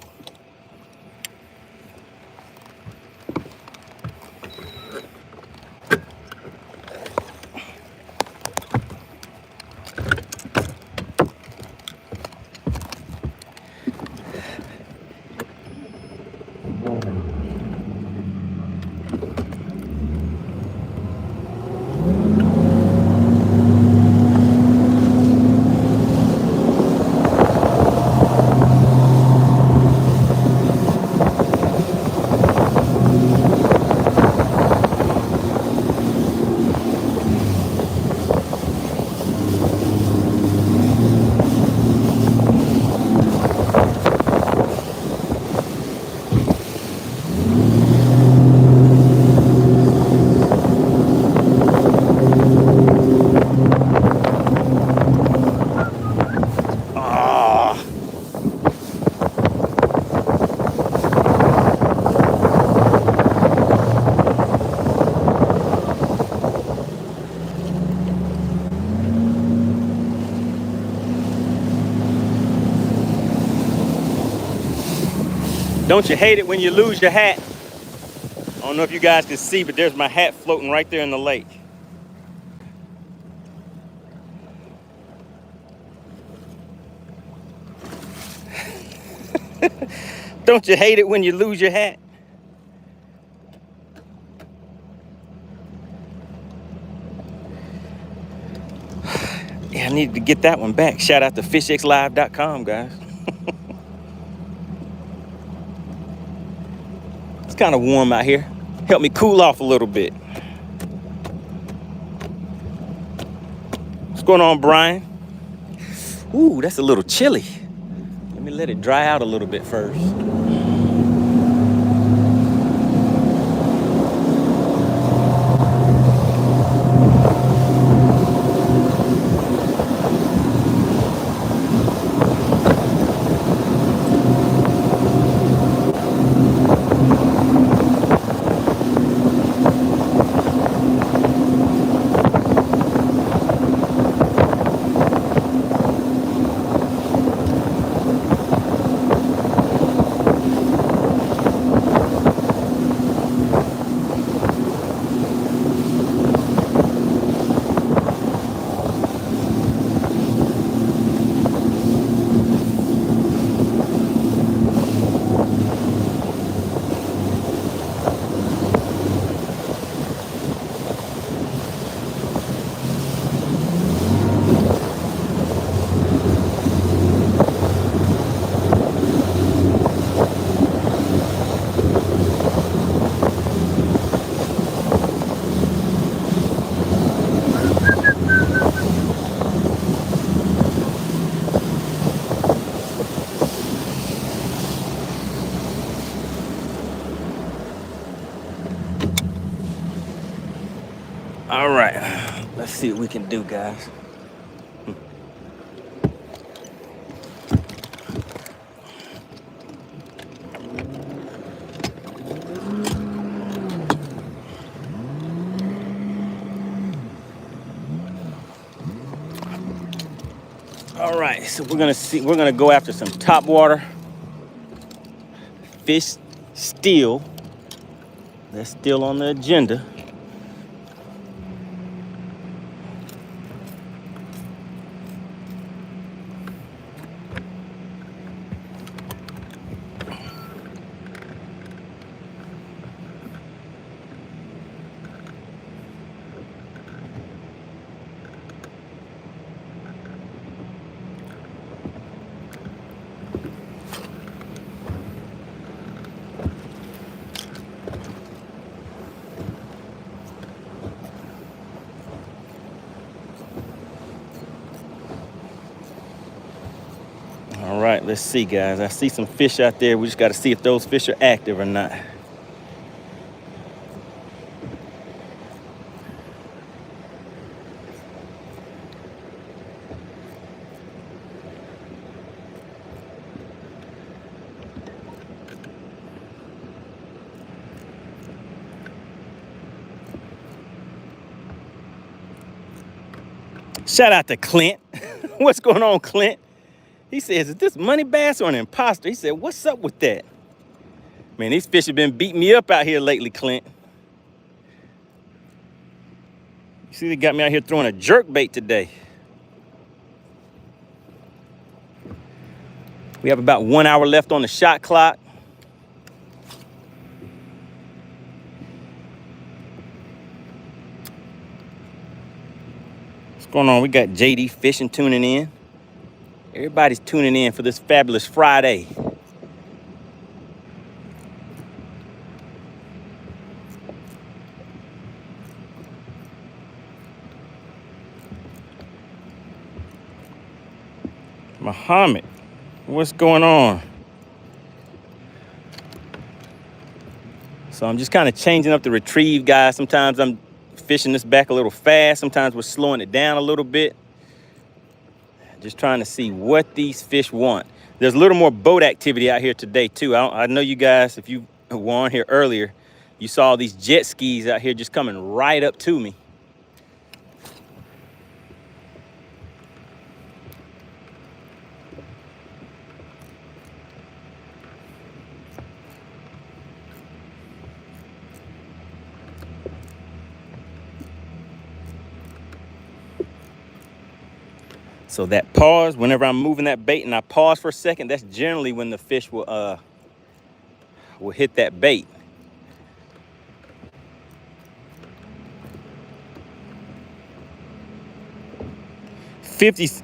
Don't you hate it when you lose your hat? don't know if you guys can see, but there's my hat floating right there in the lake. Don't you hate it when you lose your hat? Yeah, I needed to get that one back. Shout out to FishXLive.com, guys. It's kind of warm out here. Help me cool off a little bit. What's going on, Brian? Ooh, that's a little chilly. Let me let it dry out a little bit first. All right, let's see what we can do, guys. All right, so we're gonna go after some top water fish still. That's still on the agenda. All right, let's see, guys. I see some fish out there. We just got to see if those fish are active or not. Shout out to Clint. What's going on, Clint? He says, is this MoneyBass or an imposter? He said, what's up with that? Man, these fish have been beating me up out here lately, Clint. You see, they got me out here throwing a jerk bait today. We have about 1 hour left on the shot clock. What's going on? We got JD Fishing tuning in. Everybody's tuning in for this fabulous Friday. Muhammad, what's going on? So I'm just kind of changing up the retrieve, guys. Sometimes I'm fishing this back a little fast. Sometimes we're slowing it down a little bit. Just trying to see what these fish want. There's a little more boat activity out here today, too. I know you guys, if you were on here earlier, you saw these jet skis out here just coming right up to me. So that pause, whenever I'm moving that bait and I pause for a second, that's generally when the fish will hit that bait.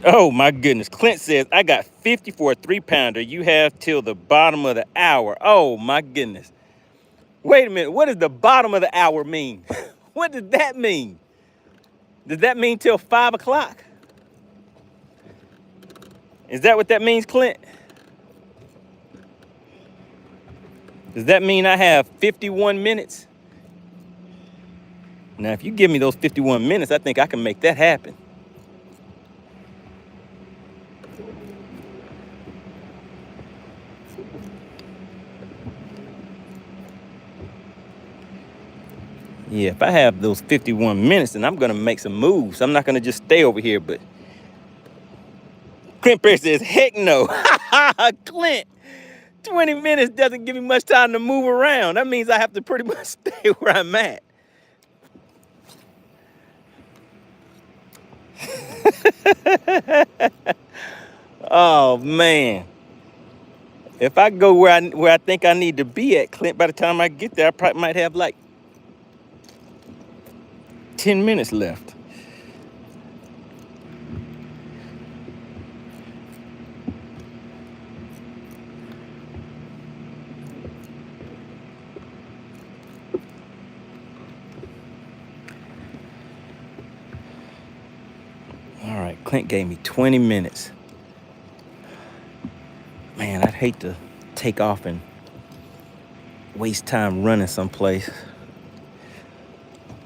Oh my goodness. Clint says, I got 50 for a 3-pounder. You have till the bottom of the hour. Oh my goodness. Wait a minute. What does the bottom of the hour mean? What does that mean? Does that mean till 5 o'clock? Is that what that means, Clint? Does that mean I have 51 minutes? Now, if you give me those 51 minutes, I think I can make that happen. Yeah, if I have those 51 minutes, then I'm going to make some moves. I'm not going to just stay over here, but Clint Perry says, heck no. Clint, 20 minutes doesn't give me much time to move around. That means I have to pretty much stay where I'm at. Oh, man. If I go where I think I need to be at, Clint, by the time I get there, I probably might have like 10 minutes left. All right, Clint gave me 20 minutes. Man, I'd hate to take off and waste time running someplace.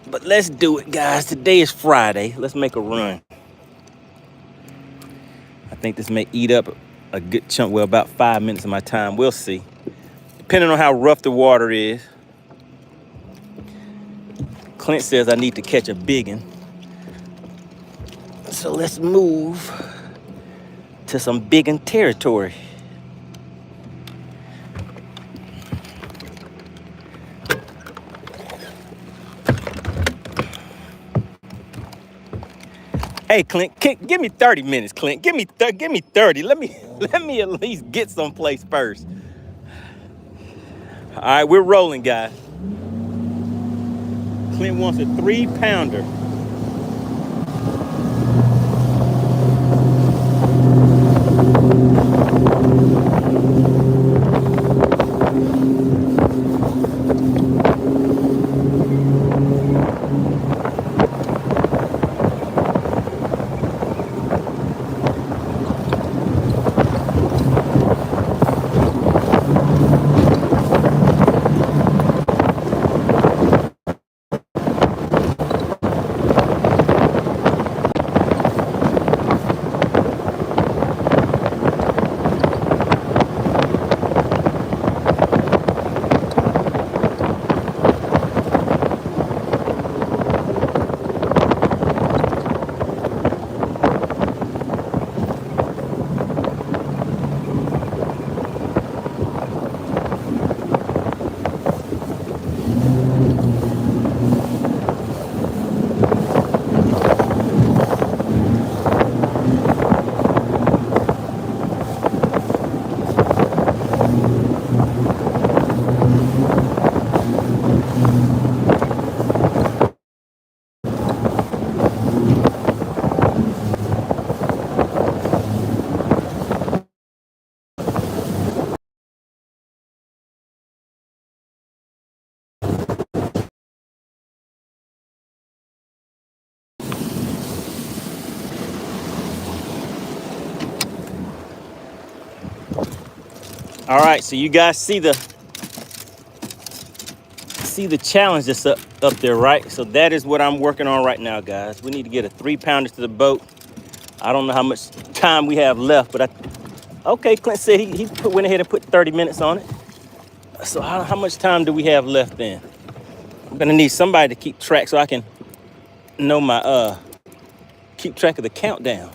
But let's do it, guys. Today is Friday. Let's make a run. I think this may eat up a good chunk, well, about 5 minutes of my time. We'll see. Depending on how rough the water is. Clint says I need to catch a biggin. So let's move to some biggin territory. Hey, Clint, give me 30 minutes, Clint. Give me 30. Let me at least get someplace first. All right, we're rolling, guys. Clint wants a 3-pounder. All right, so you guys see the challenge that's up there, right? So that is what I'm working on right now, guys. We need to get a 3-pounder to the boat. I don't know how much time we have left, but okay, Clint said he went ahead and put 30 minutes on it. So how much time do we have left then? I'm gonna need somebody to keep track so I can know my keep track of the countdown.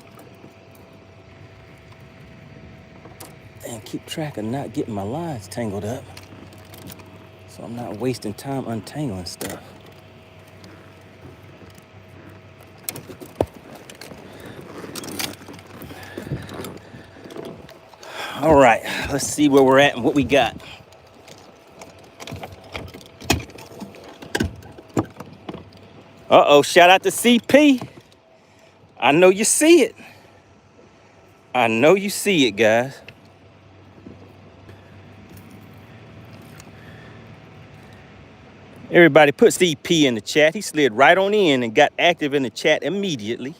And keep track of not getting my lines tangled up. So I'm not wasting time untangling stuff. All right, let's see where we're at and what we got. Uh-oh, shout out to CP. I know you see it. I know you see it, guys. Everybody put CP in the chat. He slid right on in and got active in the chat immediately.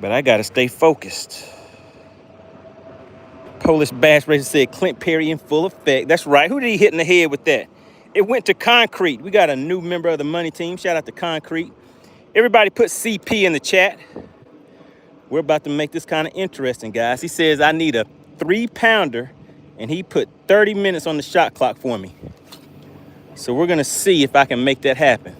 But I gotta stay focused. Polish Bass Racer said Clint Perry in full effect. That's right. Who did he hit in the head with that? It went to Concrete. We got a new member of the Money Team. Shout out to Concrete. Everybody put CP in the chat. We're about to make this kind of interesting, guys. He says, I need a 3-pounder, and he put 30 minutes on the shot clock for me. So we're gonna see if I can make that happen.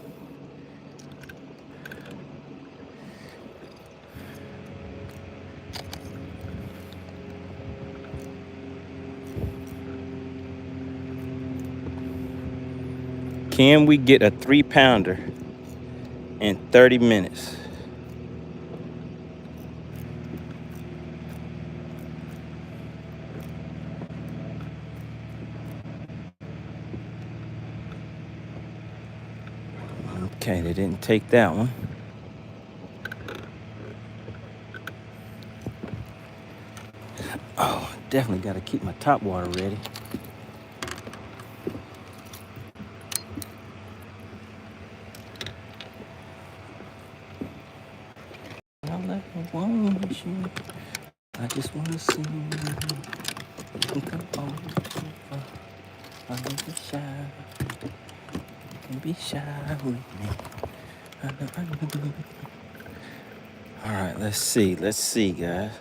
Can we get a 3-pounder in 30 minutes? Okay, they didn't take that one. Oh, definitely got to keep my top water ready. I just want to see you come over. I don't be shy. Don't be shy with me. All right, let's see. Let's see, guys.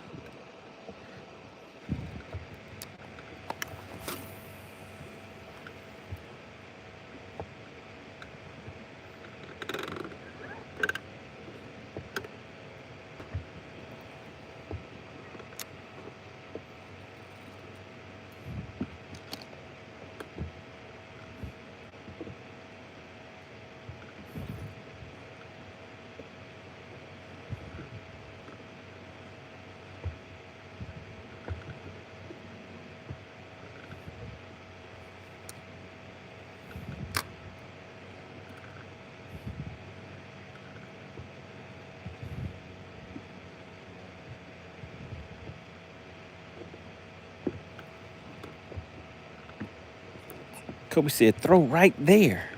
Kobe said, throw right there.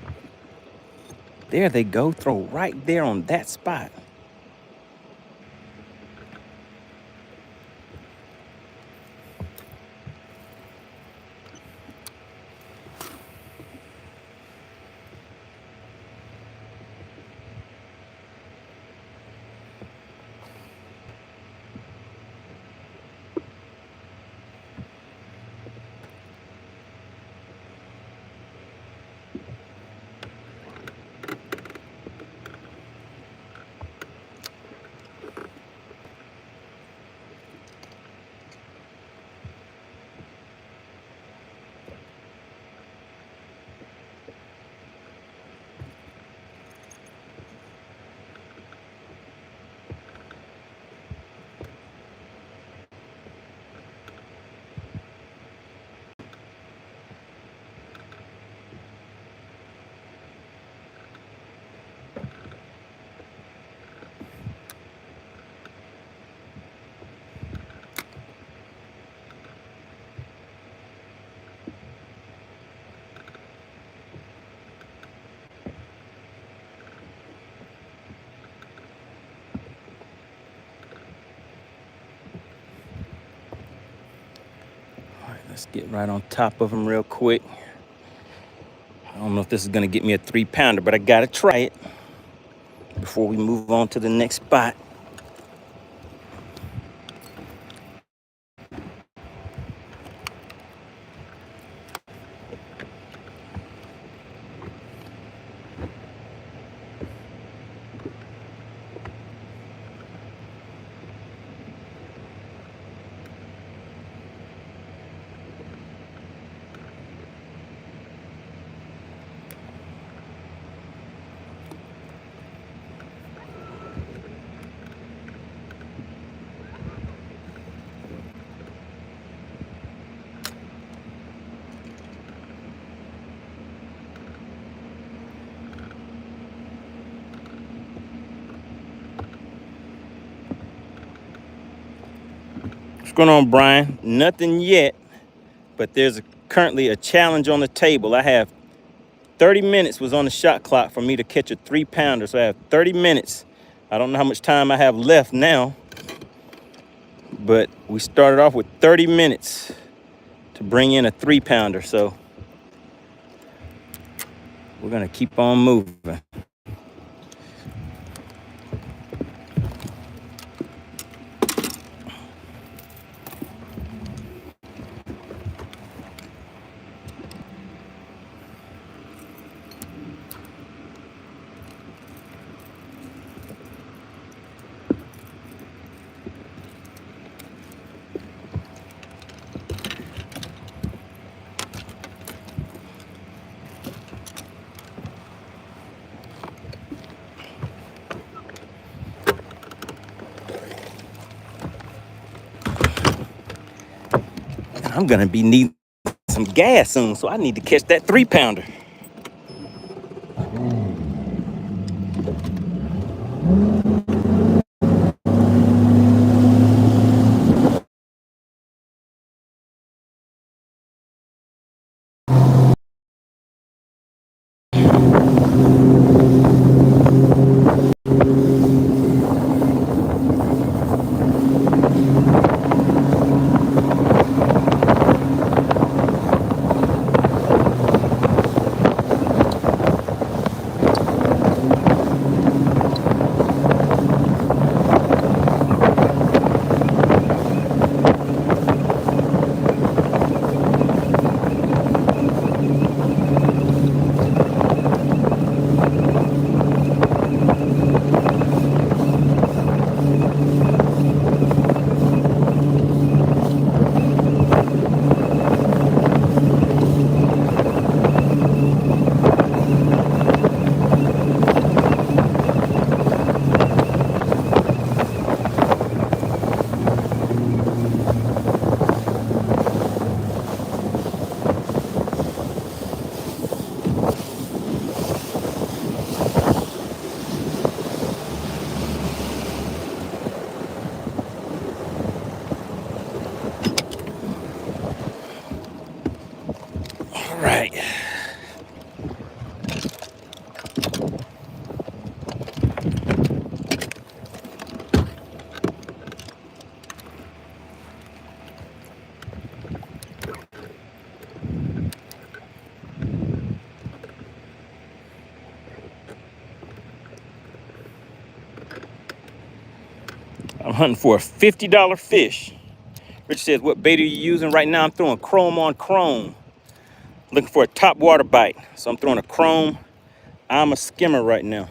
There they go. Throw right there on that spot. Let's get right on top of them real quick. I don't know if this is gonna get me a 3-pounder, but I gotta try it before we move on to the next spot. going on, Brian? Nothing yet, but there's currently a challenge on the table. I have 30 minutes was on the shot clock for me to catch a 3-pounder. So I have 30 minutes. I don't know how much time I have left now, but we started off with 30 minutes to bring in a 3-pounder. So we're going to keep on moving. I'm going to be needing some gas soon, so I need to catch that 3-pounder. All right. I'm hunting for a $50 fish. Rich says, what bait are you using? Right now I'm throwing chrome on chrome. Looking for a top water bite. So I'm throwing a chrome. I'm a skimmer right now.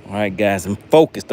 All right, guys, I'm focused.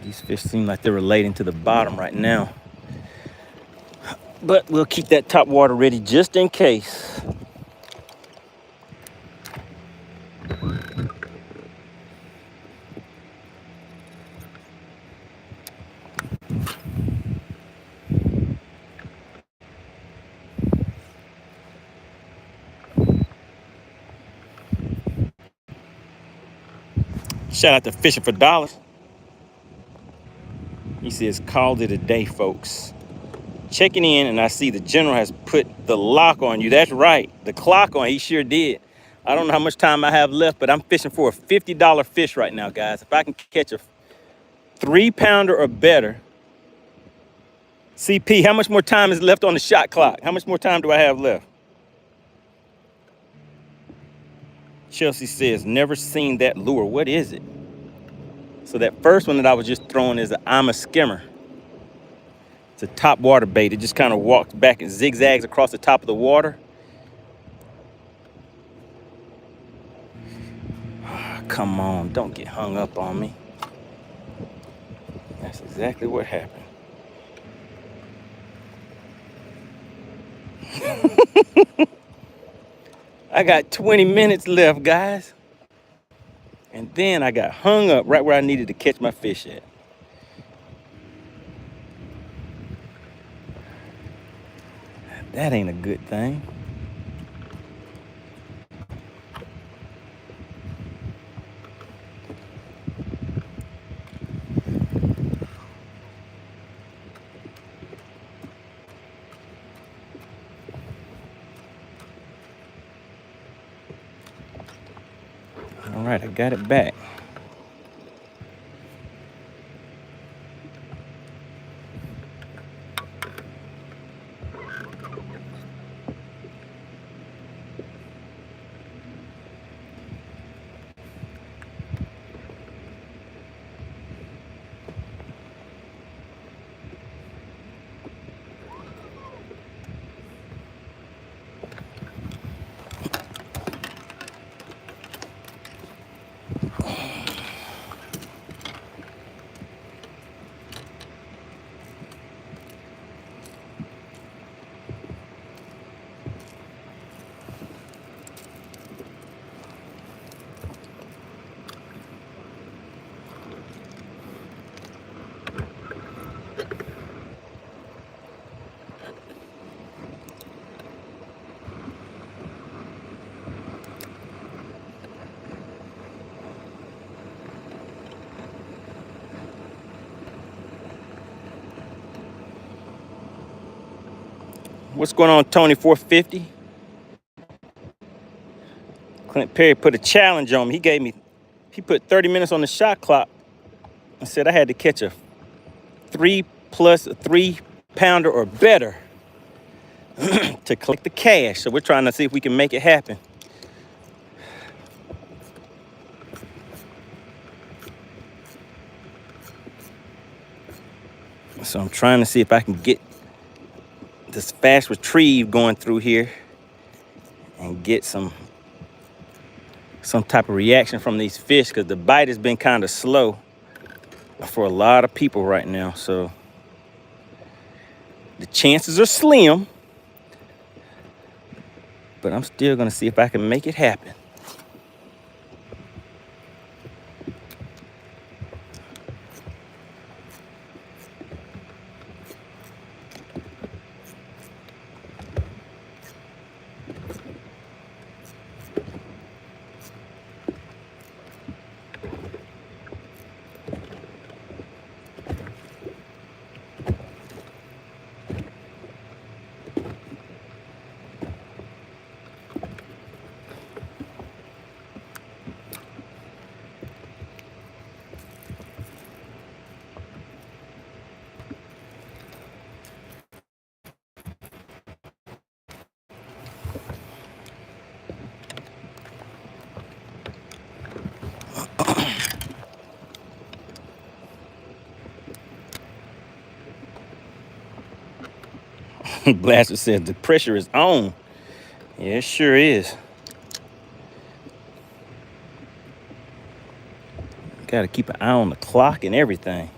These fish seem like they're relating to the bottom right now. But we'll keep that top water ready just in case. Shout out to Fishing for Dollars. He says, called it a day, folks. Checking in, and I see the general has put the lock on you. That's right, the clock on. He sure did. I don't know how much time I have left, but I'm fishing for a $50 fish right now, guys. If I can catch a 3-pounder or better. CP, how much more time is left on the shot clock? How much more time do I have left? Chelsea says, never seen that lure. What is it? So that first one that I was just throwing is I'm a skimmer. It's a top water bait. It just kind of walks back and zigzags across the top of the water. Come on, don't get hung up on me. That's exactly what happened. I got 20 minutes left, guys. And then I got hung up right where I needed to catch my fish at. That ain't a good thing. All right, I got it back. What's going on, Tony 450? Clint Perry put a challenge on me. He put 30 minutes on the shot clock and said I had to catch a 3-pounder or better to collect the cash. So we're trying to see if we can make it happen. So I'm trying to see if I can get this fast retrieve going through here and get some type of reaction from these fish, because the bite has been kind of slow for a lot of people right now. So the chances are slim, but I'm still gonna see if I can make it happen. Blaster says the pressure is on. Yeah, it sure is. Got to keep an eye on the clock and everything.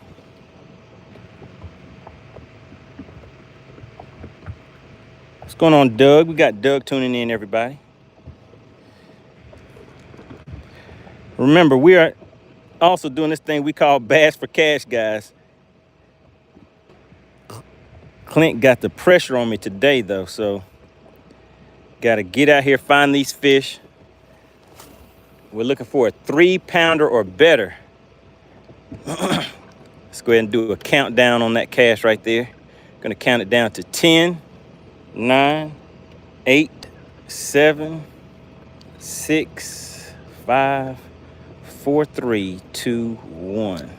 What's going on, Doug? We got Doug tuning in, everybody. Remember, we are also doing this thing we call Bass for Cash, guys. Clint got the pressure on me today, though, so got to get out here, find these fish. We're looking for a 3-pounder or better. Let's go ahead and do a countdown on that cast right there. Gonna count it down to 10, 9, 8, 7, 6, 5, 4, 3, 2, 1.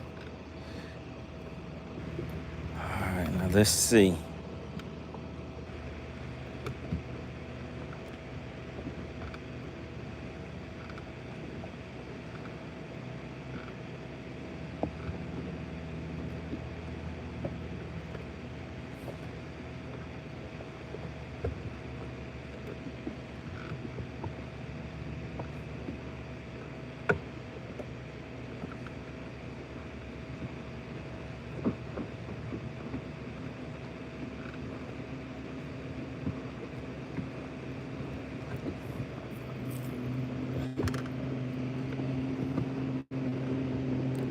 All right, now let's see.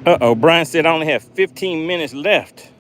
Uh-oh, Brian said I only have 15 minutes left.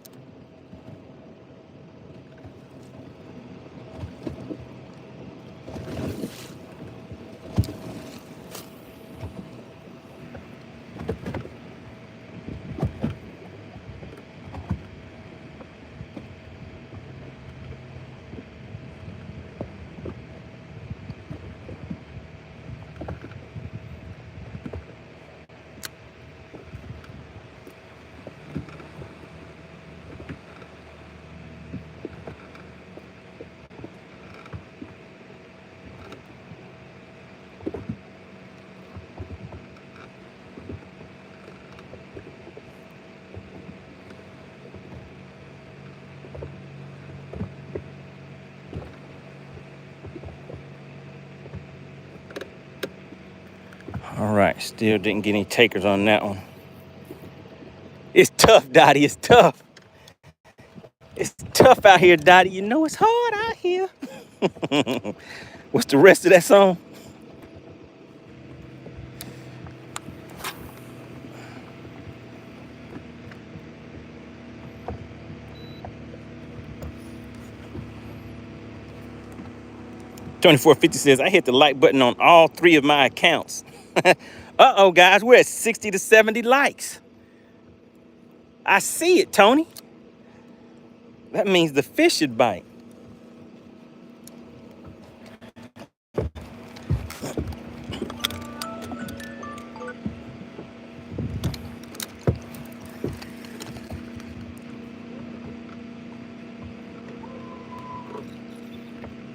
All right, still didn't get any takers on that one. It's tough, Dottie, it's tough. It's tough out here, Dottie. You know it's hard out here. What's the rest of that song? $24.50 says, I hit the like button on all 3 of my accounts. Uh-oh, guys, we're at 60 to 70 likes. I see it, Tony. That means the fish should bite.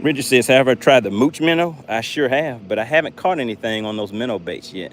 Richard says, have I tried the mooch minnow? I sure have, but I haven't caught anything on those minnow baits yet.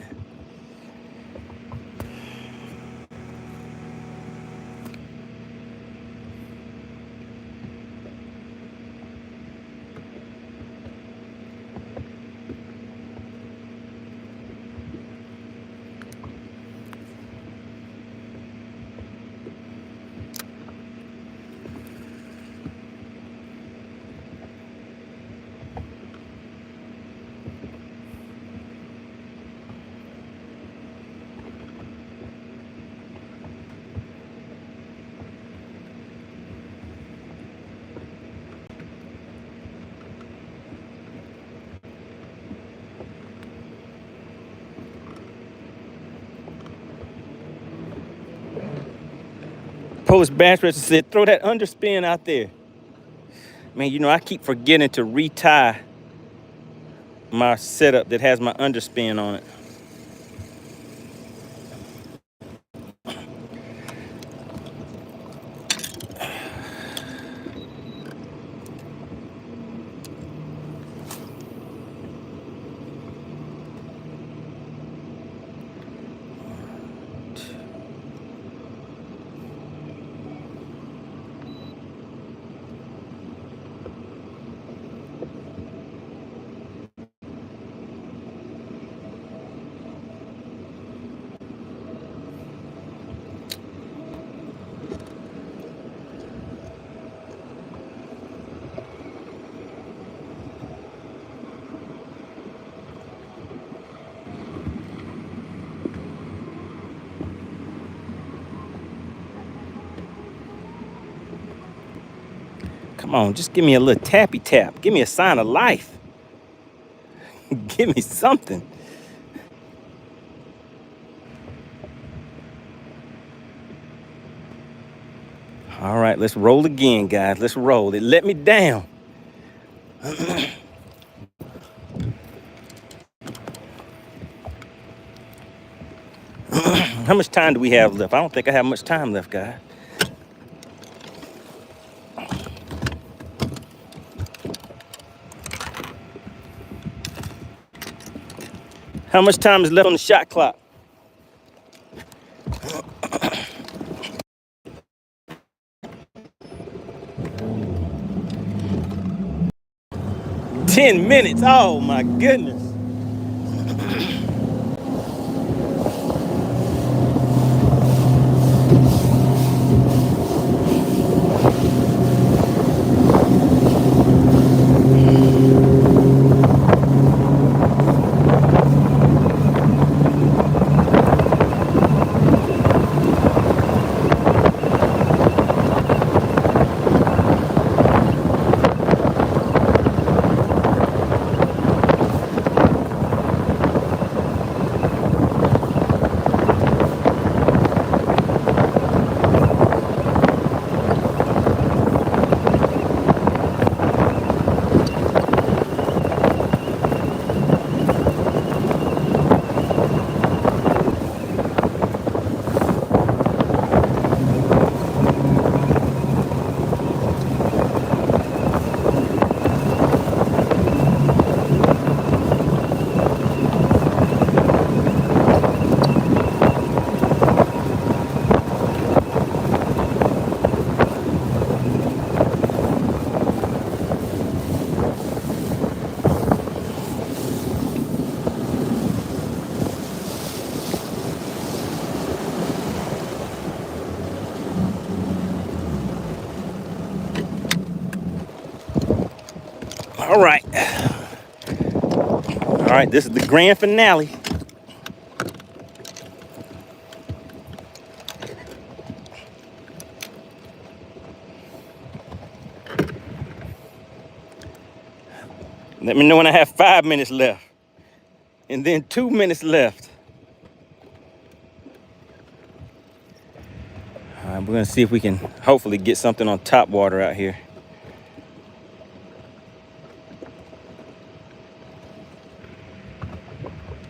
Post Bass Register said, throw that underspin out there. Man, you know, I keep forgetting to retie my setup that has my underspin on it. Come on, just give me a little tappy tap. Give me a sign of life. Give me something. All right, let's roll again, guys. Let's roll. It let me down. How much time do we have left? I don't think I have much time left, guys. How much time is left on the shot clock? Ten minutes. Oh my goodness. All right. All right, this is the grand finale. Let me know when I have 5 minutes left. And then 2 minutes left. All right, we're gonna see if we can hopefully get something on top water out here.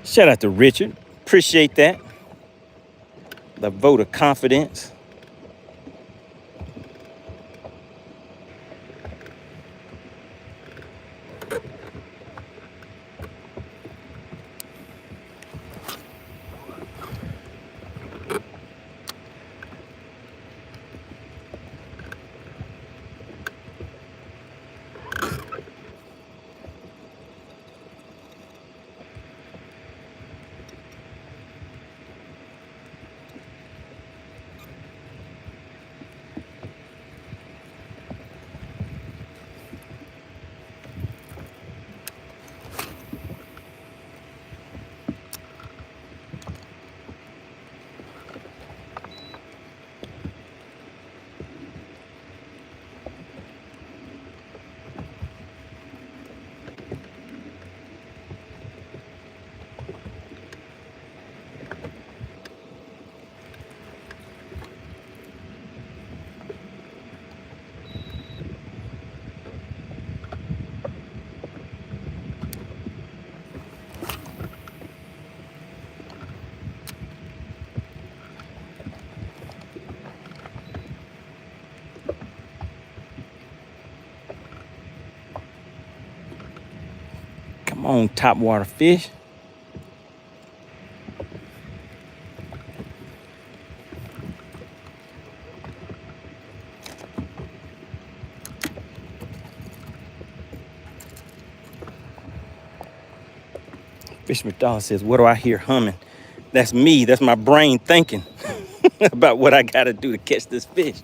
Shout out to Richard. Appreciate that. The vote of confidence. Come on, top water fish. Fisherman Dog says, what do I hear humming? That's me. That's my brain thinking about what I got to do to catch this fish.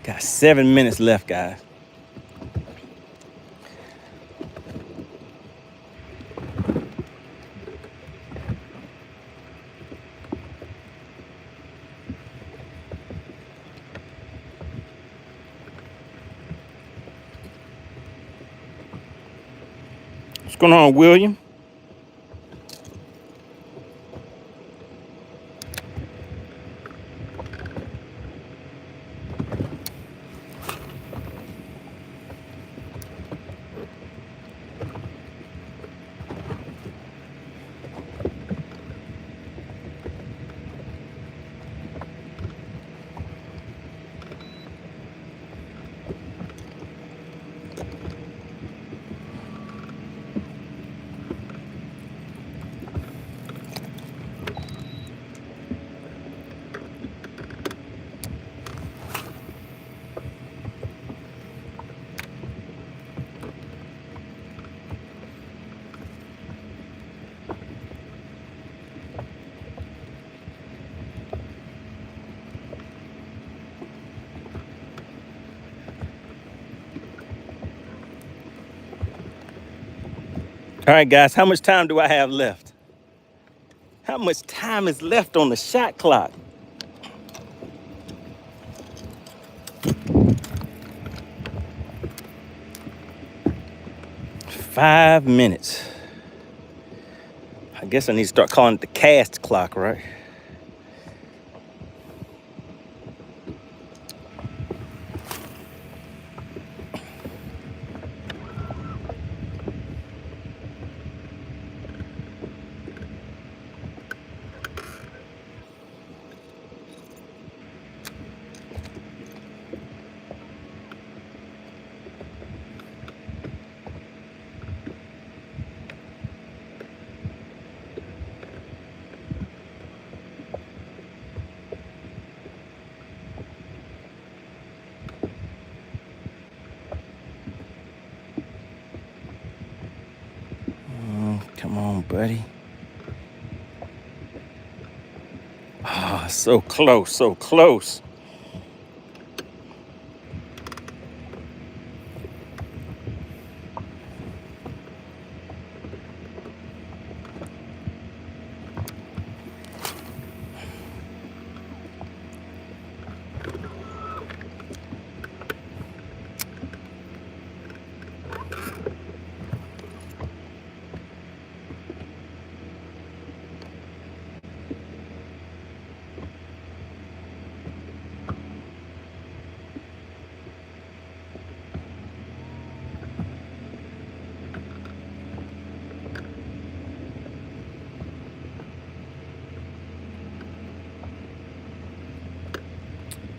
Got 7 minutes left, guys. What's going on, William? All right, guys, how much time do I have left? How much time is left on the shot clock? Five minutes. I guess I need to start calling it the cast clock, right? Come on, buddy. Ah, so close, so close.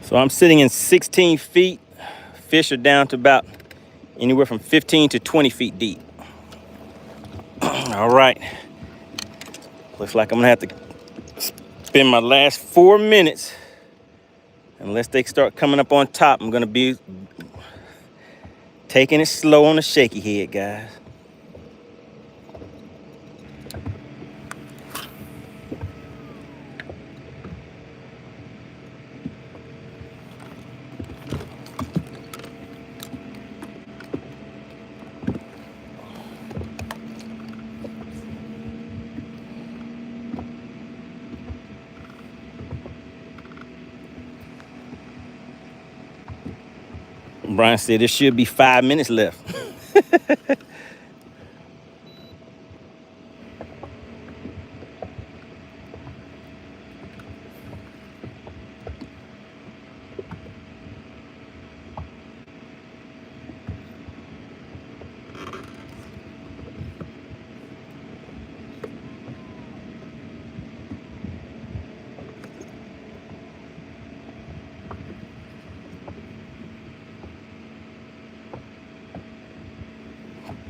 So I'm sitting in 16 feet. Fish are down to about anywhere from 15 to 20 feet deep. All right. Looks like I'm gonna have to spend my last 4 minutes. Unless they start coming up on top, I'm gonna be taking it slow on the shaky head, guys. Brian said there should be 5 minutes left.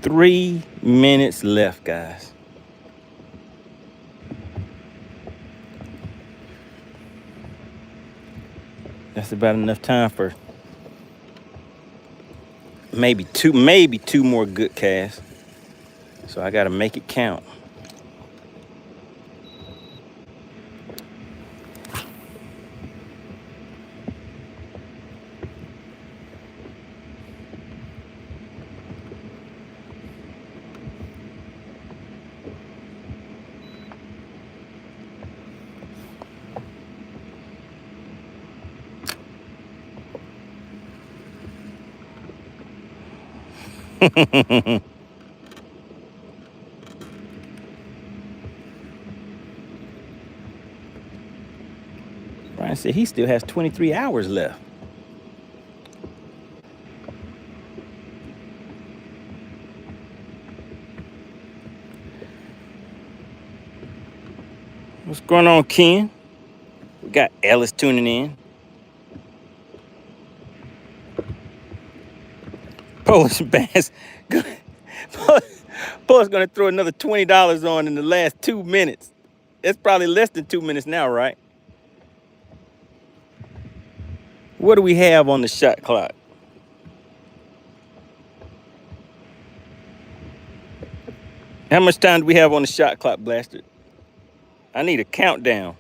Three minutes left, guys. That's about enough time for maybe two more good casts. So I gotta make it count. Brian said he still has 23 hours left. What's going on, Ken? We got Ellis tuning in. Polish Bass. Polish gonna throw another $20 on in the last 2 minutes. It's probably less than 2 minutes now, right? What do we have on the shot clock? How much time do we have on the shot clock, Blaster? I need a countdown.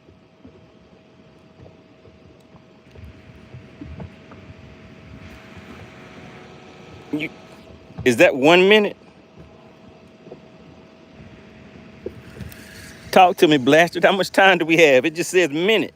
Is that 1 minute? Talk to me, Bastard. How much time do we have? It just says minute.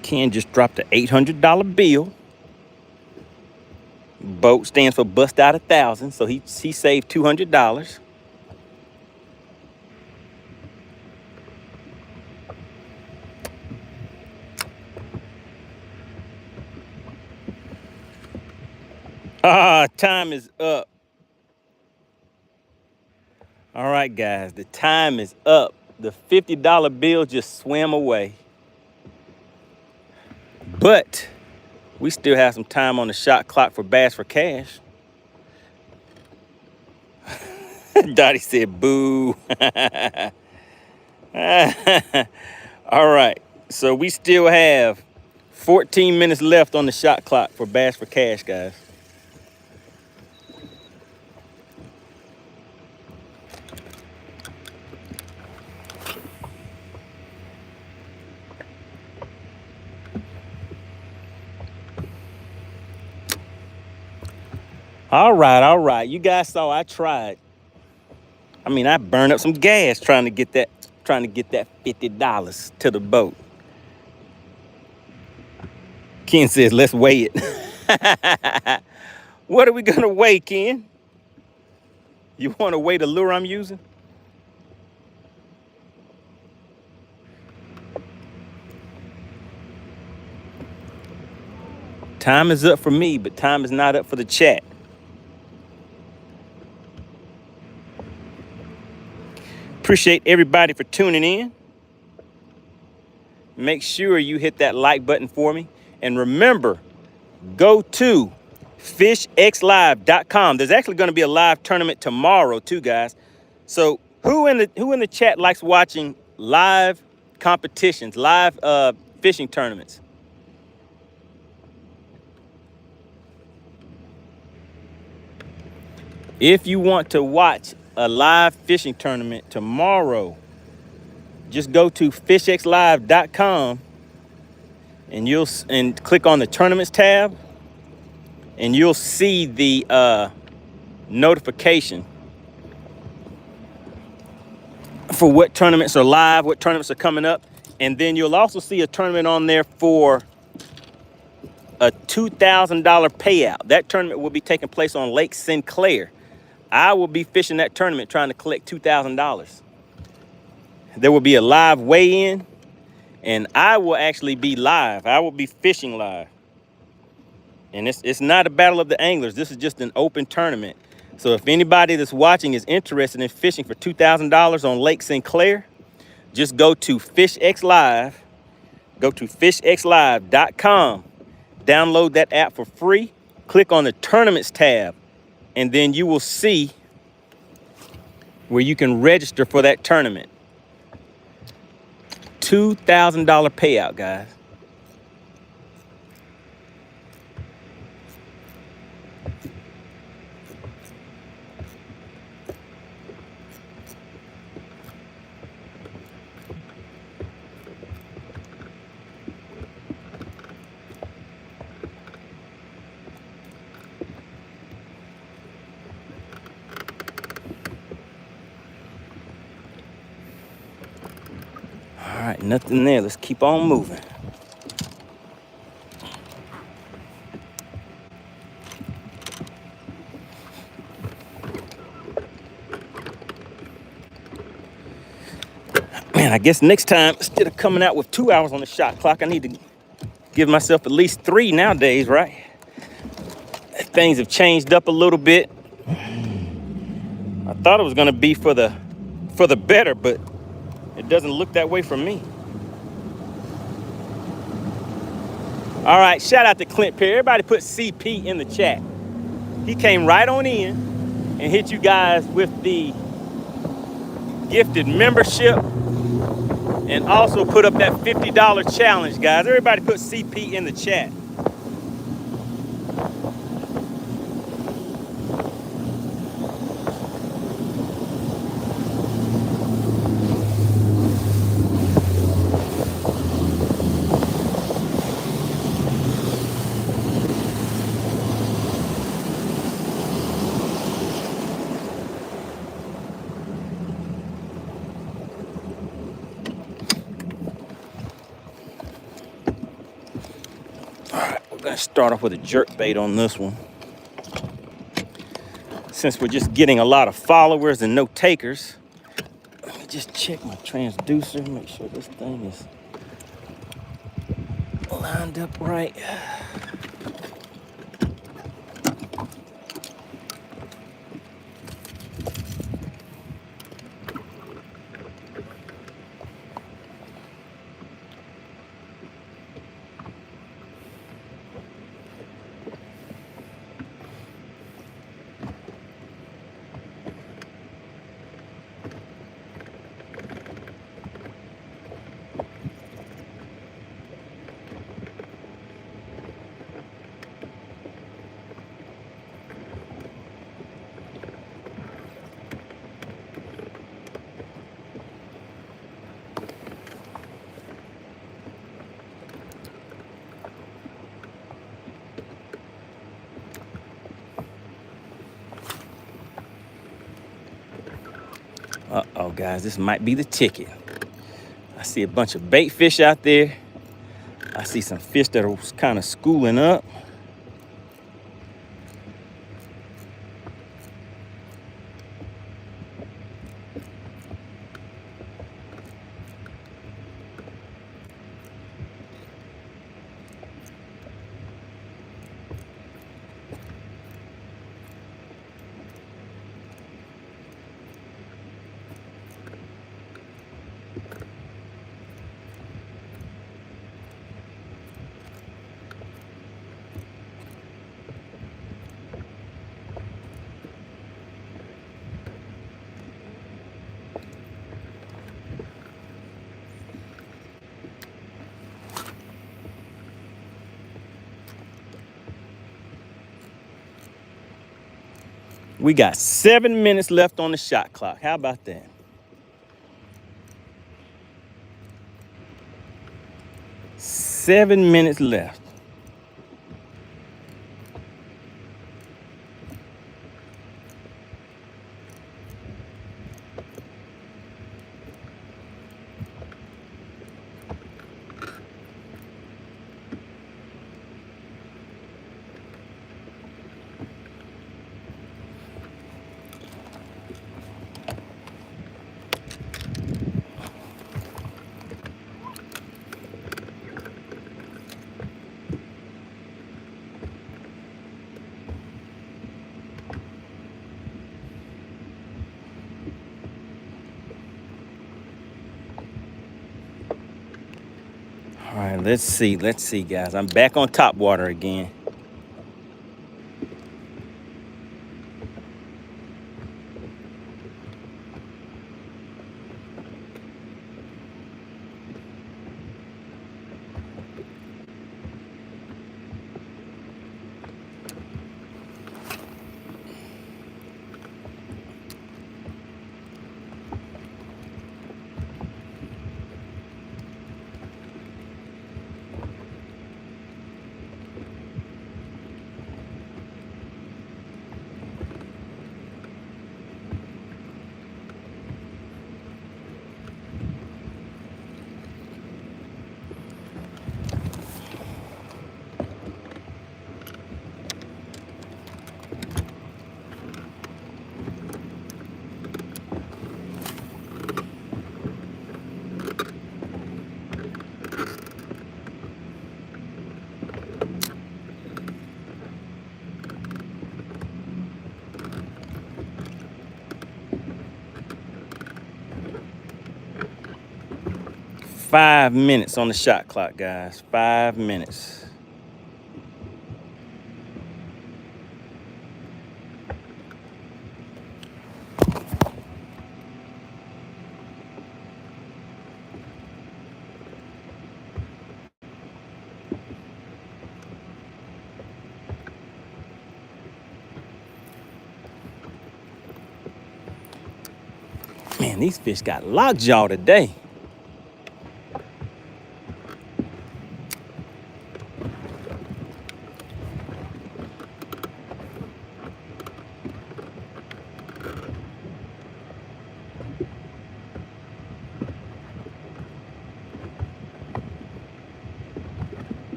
Ken just dropped an $800 bill. Boat stands for bust out 1,000, so he saved $200. Time is up. All right, guys, the time is up. The $50 bill just swam away. But we still have some time on the shot clock for Bass for Cash. Dottie said, boo. All right, so we still have 14 minutes left on the shot clock for Bass for Cash, guys. All right. You guys saw I tried. I mean, I burned up some gas trying to get that $50 to the boat. Ken says, let's weigh it. What are we gonna weigh, Ken? You wanna weigh the lure I'm using? Time is up for me, but time is not up for the chat. Appreciate everybody for tuning in. Make sure you hit that like button for me. And remember, go to FishXLive.com. There's actually going to be a live tournament tomorrow too, guys. So who in the chat likes watching live competitions, live fishing tournaments? If you want to watch a live fishing tournament tomorrow, just go to FishXLive.com and click on the tournaments tab, and you'll see the notification for what tournaments are live, what tournaments are coming up, and then you'll also see a tournament on there for a $2,000 payout. That tournament will be taking place on Lake Sinclair. I will be fishing that tournament trying to collect $2,000. There will be a live weigh-in, and I will actually be live. I will be fishing live. And it's not a battle of the anglers. This is just an open tournament. So if anybody that's watching is interested in fishing for $2,000 on Lake Sinclair, just go to FishXLive. Go to FishXLive.com. Download that app for free. Click on the tournaments tab. And then you will see where you can register for that tournament. $2,000 payout, guys. All right, nothing there. Let's keep on moving. Man, I guess next time, instead of coming out with 2 hours on the shot clock, I need to give myself at least 3 nowadays, right? Things have changed up a little bit. I thought it was gonna be for the better, but it doesn't look that way for me. All right, shout out to Clint Perry. Everybody put CP in the chat. He came right on in. and hit you guys with the gifted membership, and also put up that $50 challenge, guys. Everybody put CP in the chat. We're gonna start off with a jerk bait on this one. Since we're just getting a lot of followers and no takers, let me just check my transducer, make sure this thing is lined up right. Uh-oh, guys, this might be the ticket. I see a bunch of bait fish out there. I see some fish that are kind of schooling up. We got 7 minutes left on the shot clock. How about that? Seven minutes left. All right, let's see, guys. I'm back on top water again. Five minutes on the shot clock, guys. 5 minutes. Man, these fish got lockjaw today.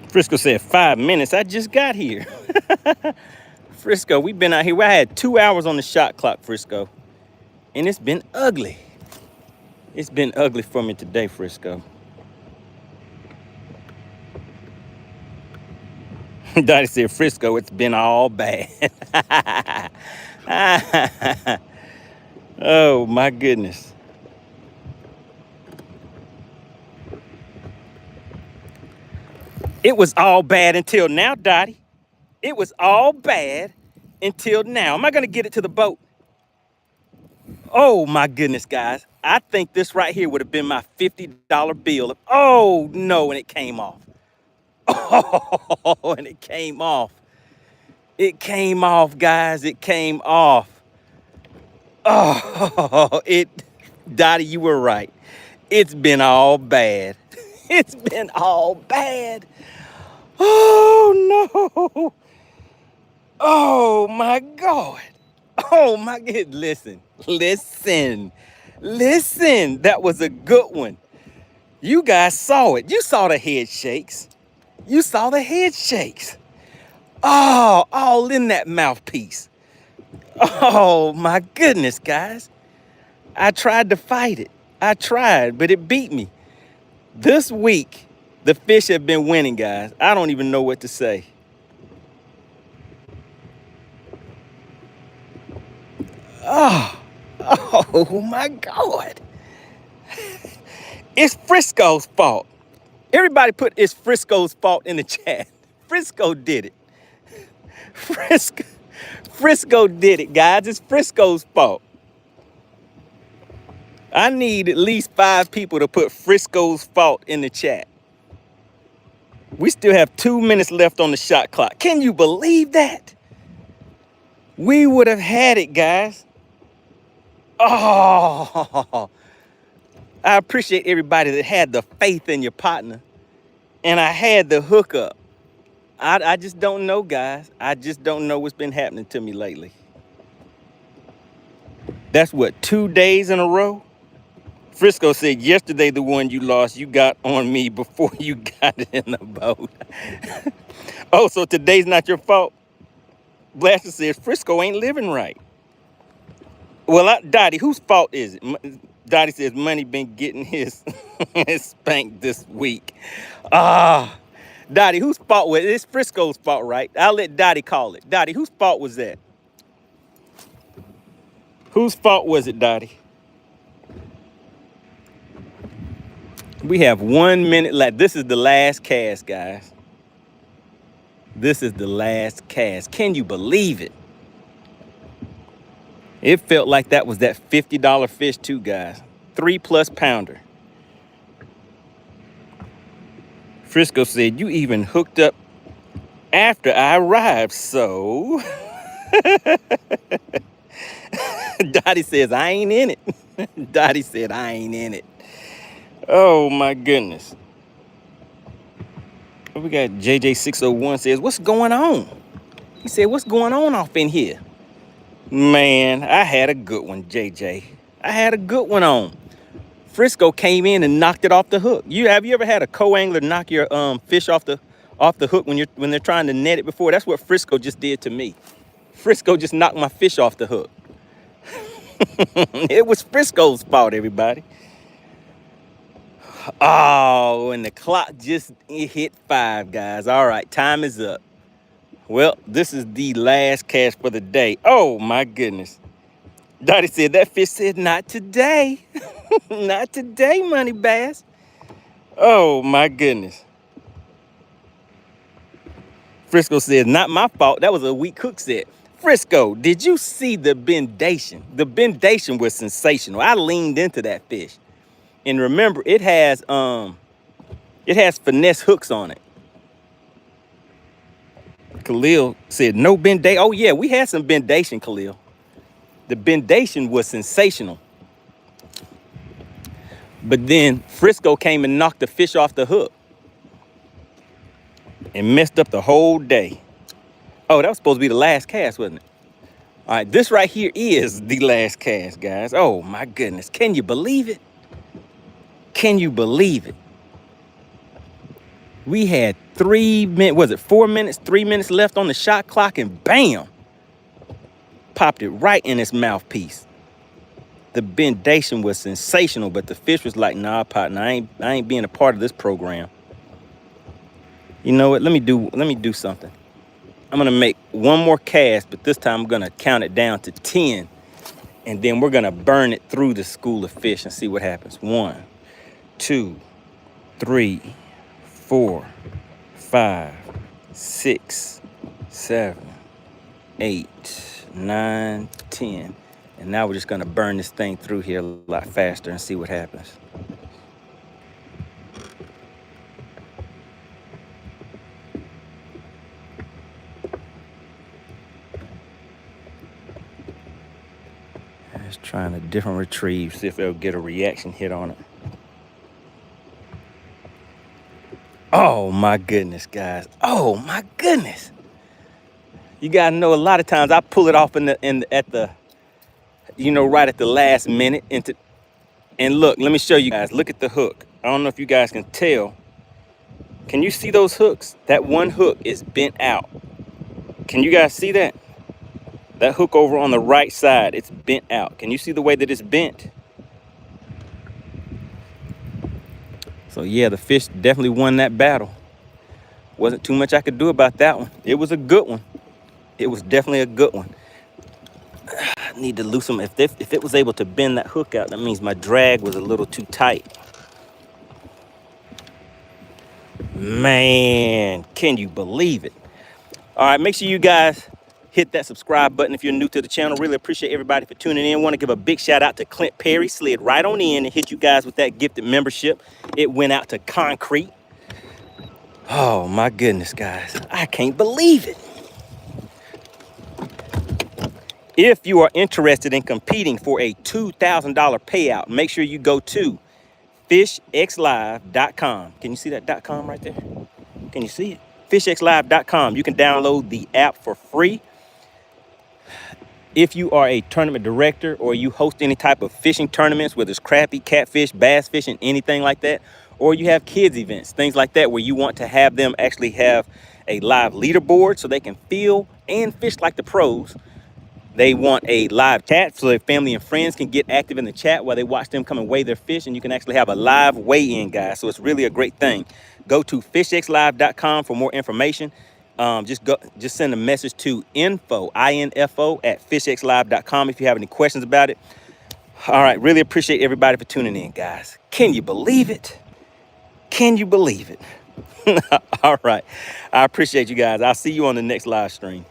Frisco said 5 minutes. I just got here. Frisco, we've been out here. I had 2 hours on the shot clock, Frisco. And it's been ugly. It's been ugly for me today, Frisco. Dottie said, Frisco, it's been all bad. Oh, my goodness. It was all bad until now, Dottie. It was all bad until now. Am I going to get it to the boat? Oh, my goodness, guys. I think this right here would have been my $50 bill. Oh, no, and it came off. Oh, and it came off. It came off, guys. It came off. Oh, Dottie, you were right. It's been all bad. It's been all bad. Oh, no. Oh, my God. Oh, my God. Listen. That was a good one. You guys saw it. You saw the head shakes. Oh, all in that mouthpiece. Oh, my goodness, guys. I tried to fight it. But it beat me. This week, the fish have been winning, guys. I don't even know what to say. Oh my God. It's Frisco's fault. Everybody put it's Frisco's fault in the chat. Frisco did it. Frisco did it, guys. It's Frisco's fault. I need at least 5 people to put Frisco's fault in the chat. We still have 2 minutes left on the shot clock. Can you believe that? We would have had it, guys. Oh, I appreciate everybody that had the faith in your partner. And I had the hookup. I just don't know, guys. I just don't know what's been happening to me lately. That's what, 2 days in a row? Frisco said, yesterday the one you lost, you got on me before you got in the boat. Oh, so today's not your fault? Blaster says, Frisco ain't living right. Well, Dottie, whose fault is it? Dottie says, Money been getting his spanked this week. Dottie, whose fault was it? It's Frisco's fault, right? I'll let Dottie call it. Dottie, whose fault was that? Whose fault was it, Dottie? We have 1 minute left. This is the last cast, guys. This is the last cast. Can you believe it? It felt like that was that $50 fish too, guys. 3+ pounder. Frisco said, you even hooked up after I arrived, so. Dottie says, I ain't in it. Dottie said, I ain't in it. Oh, my goodness. We got JJ601 says, what's going on? He said, what's going on off in here? Man, I had a good one, JJ. I had a good one on. Frisco came in and knocked it off the hook. Have you ever had a co-angler knock your fish off the hook when they're trying to net it before? That's what Frisco just did to me. Frisco just knocked my fish off the hook. It was Frisco's fault, everybody. Oh, and the clock just hit 5, guys. All right, time is up. Well, this is the last cast for the day. Oh, my goodness. Dottie said, that fish said, not today. Not today, MoneyBass. Oh, my goodness. Frisco says, not my fault. That was a weak hook set. Frisco, did you see the bendation? The bendation was sensational. I leaned into that fish. And remember, it has finesse hooks on it. Khalil said no bendation. Oh yeah, we had some bendation, Khalil. The bendation was sensational. But then Frisco came and knocked the fish off the hook and messed up the whole day. Oh, that was supposed to be the last cast, wasn't it? All right, this right here is the last cast, guys. Oh my goodness, can you believe it? Can you believe it? We had 3 minutes, was it 4 minutes, 3 minutes left on the shot clock, and bam, popped it right in its mouthpiece. The bendation was sensational, but the fish was like, nah, partner, I ain't being a part of this program. You know what? Let me do something. I'm gonna make one more cast, but this time I'm gonna count it down to 10, and then we're gonna burn it through the school of fish and see what happens. 1, 2, 3, 4, 5, 6, 7, 8, 9, 10. And now we're just gonna burn this thing through here a lot faster and see what happens. Just trying a different retrieve, see if it'll get a reaction hit on it. Oh my goodness, guys. Oh my goodness. You gotta know, a lot of times I pull it off right at the last minute. And look, let me show you guys. Look at the hook. I don't know if you guys can tell. Can you see those hooks? That one hook is bent out. Can you guys see that? That hook over on the right side, it's bent out. Can you see the way that it's bent? So yeah, the fish definitely won that battle. Wasn't too much I could do about that one. It was a good one. It was definitely a good one. I need to loosen. If it was able to bend that hook out, that means my drag was a little too tight. Man, can you believe it? All right, make sure you guys hit that subscribe button if you're new to the channel. Really appreciate everybody for tuning in. Want to give a big shout out to Clint Perry. Slid right on in and hit you guys with that gifted membership. It went out to Concrete. Oh my goodness, guys. I can't believe it. If you are interested in competing for a $2,000 payout, make sure you go to FishXLive.com. Can you see that .com right there? Can you see it? FishXLive.com. You can download the app for free. If you are a tournament director or you host any type of fishing tournaments, whether it's crappie, catfish, bass fishing, anything like that, or you have kids events, things like that, where you want to have them actually have a live leaderboard so they can feel and fish like the pros. They want a live chat so their family and friends can get active in the chat while they watch them come and weigh their fish, and you can actually have a live weigh-in, guys. So it's really a great thing. Go to FishXLive.com for more information. Just send a message to info at FishXLive.com if you have any questions about it. All right, really appreciate everybody for tuning in, guys. Can you believe it? Can you believe it? All right, I appreciate you guys. I'll see you on the next live stream.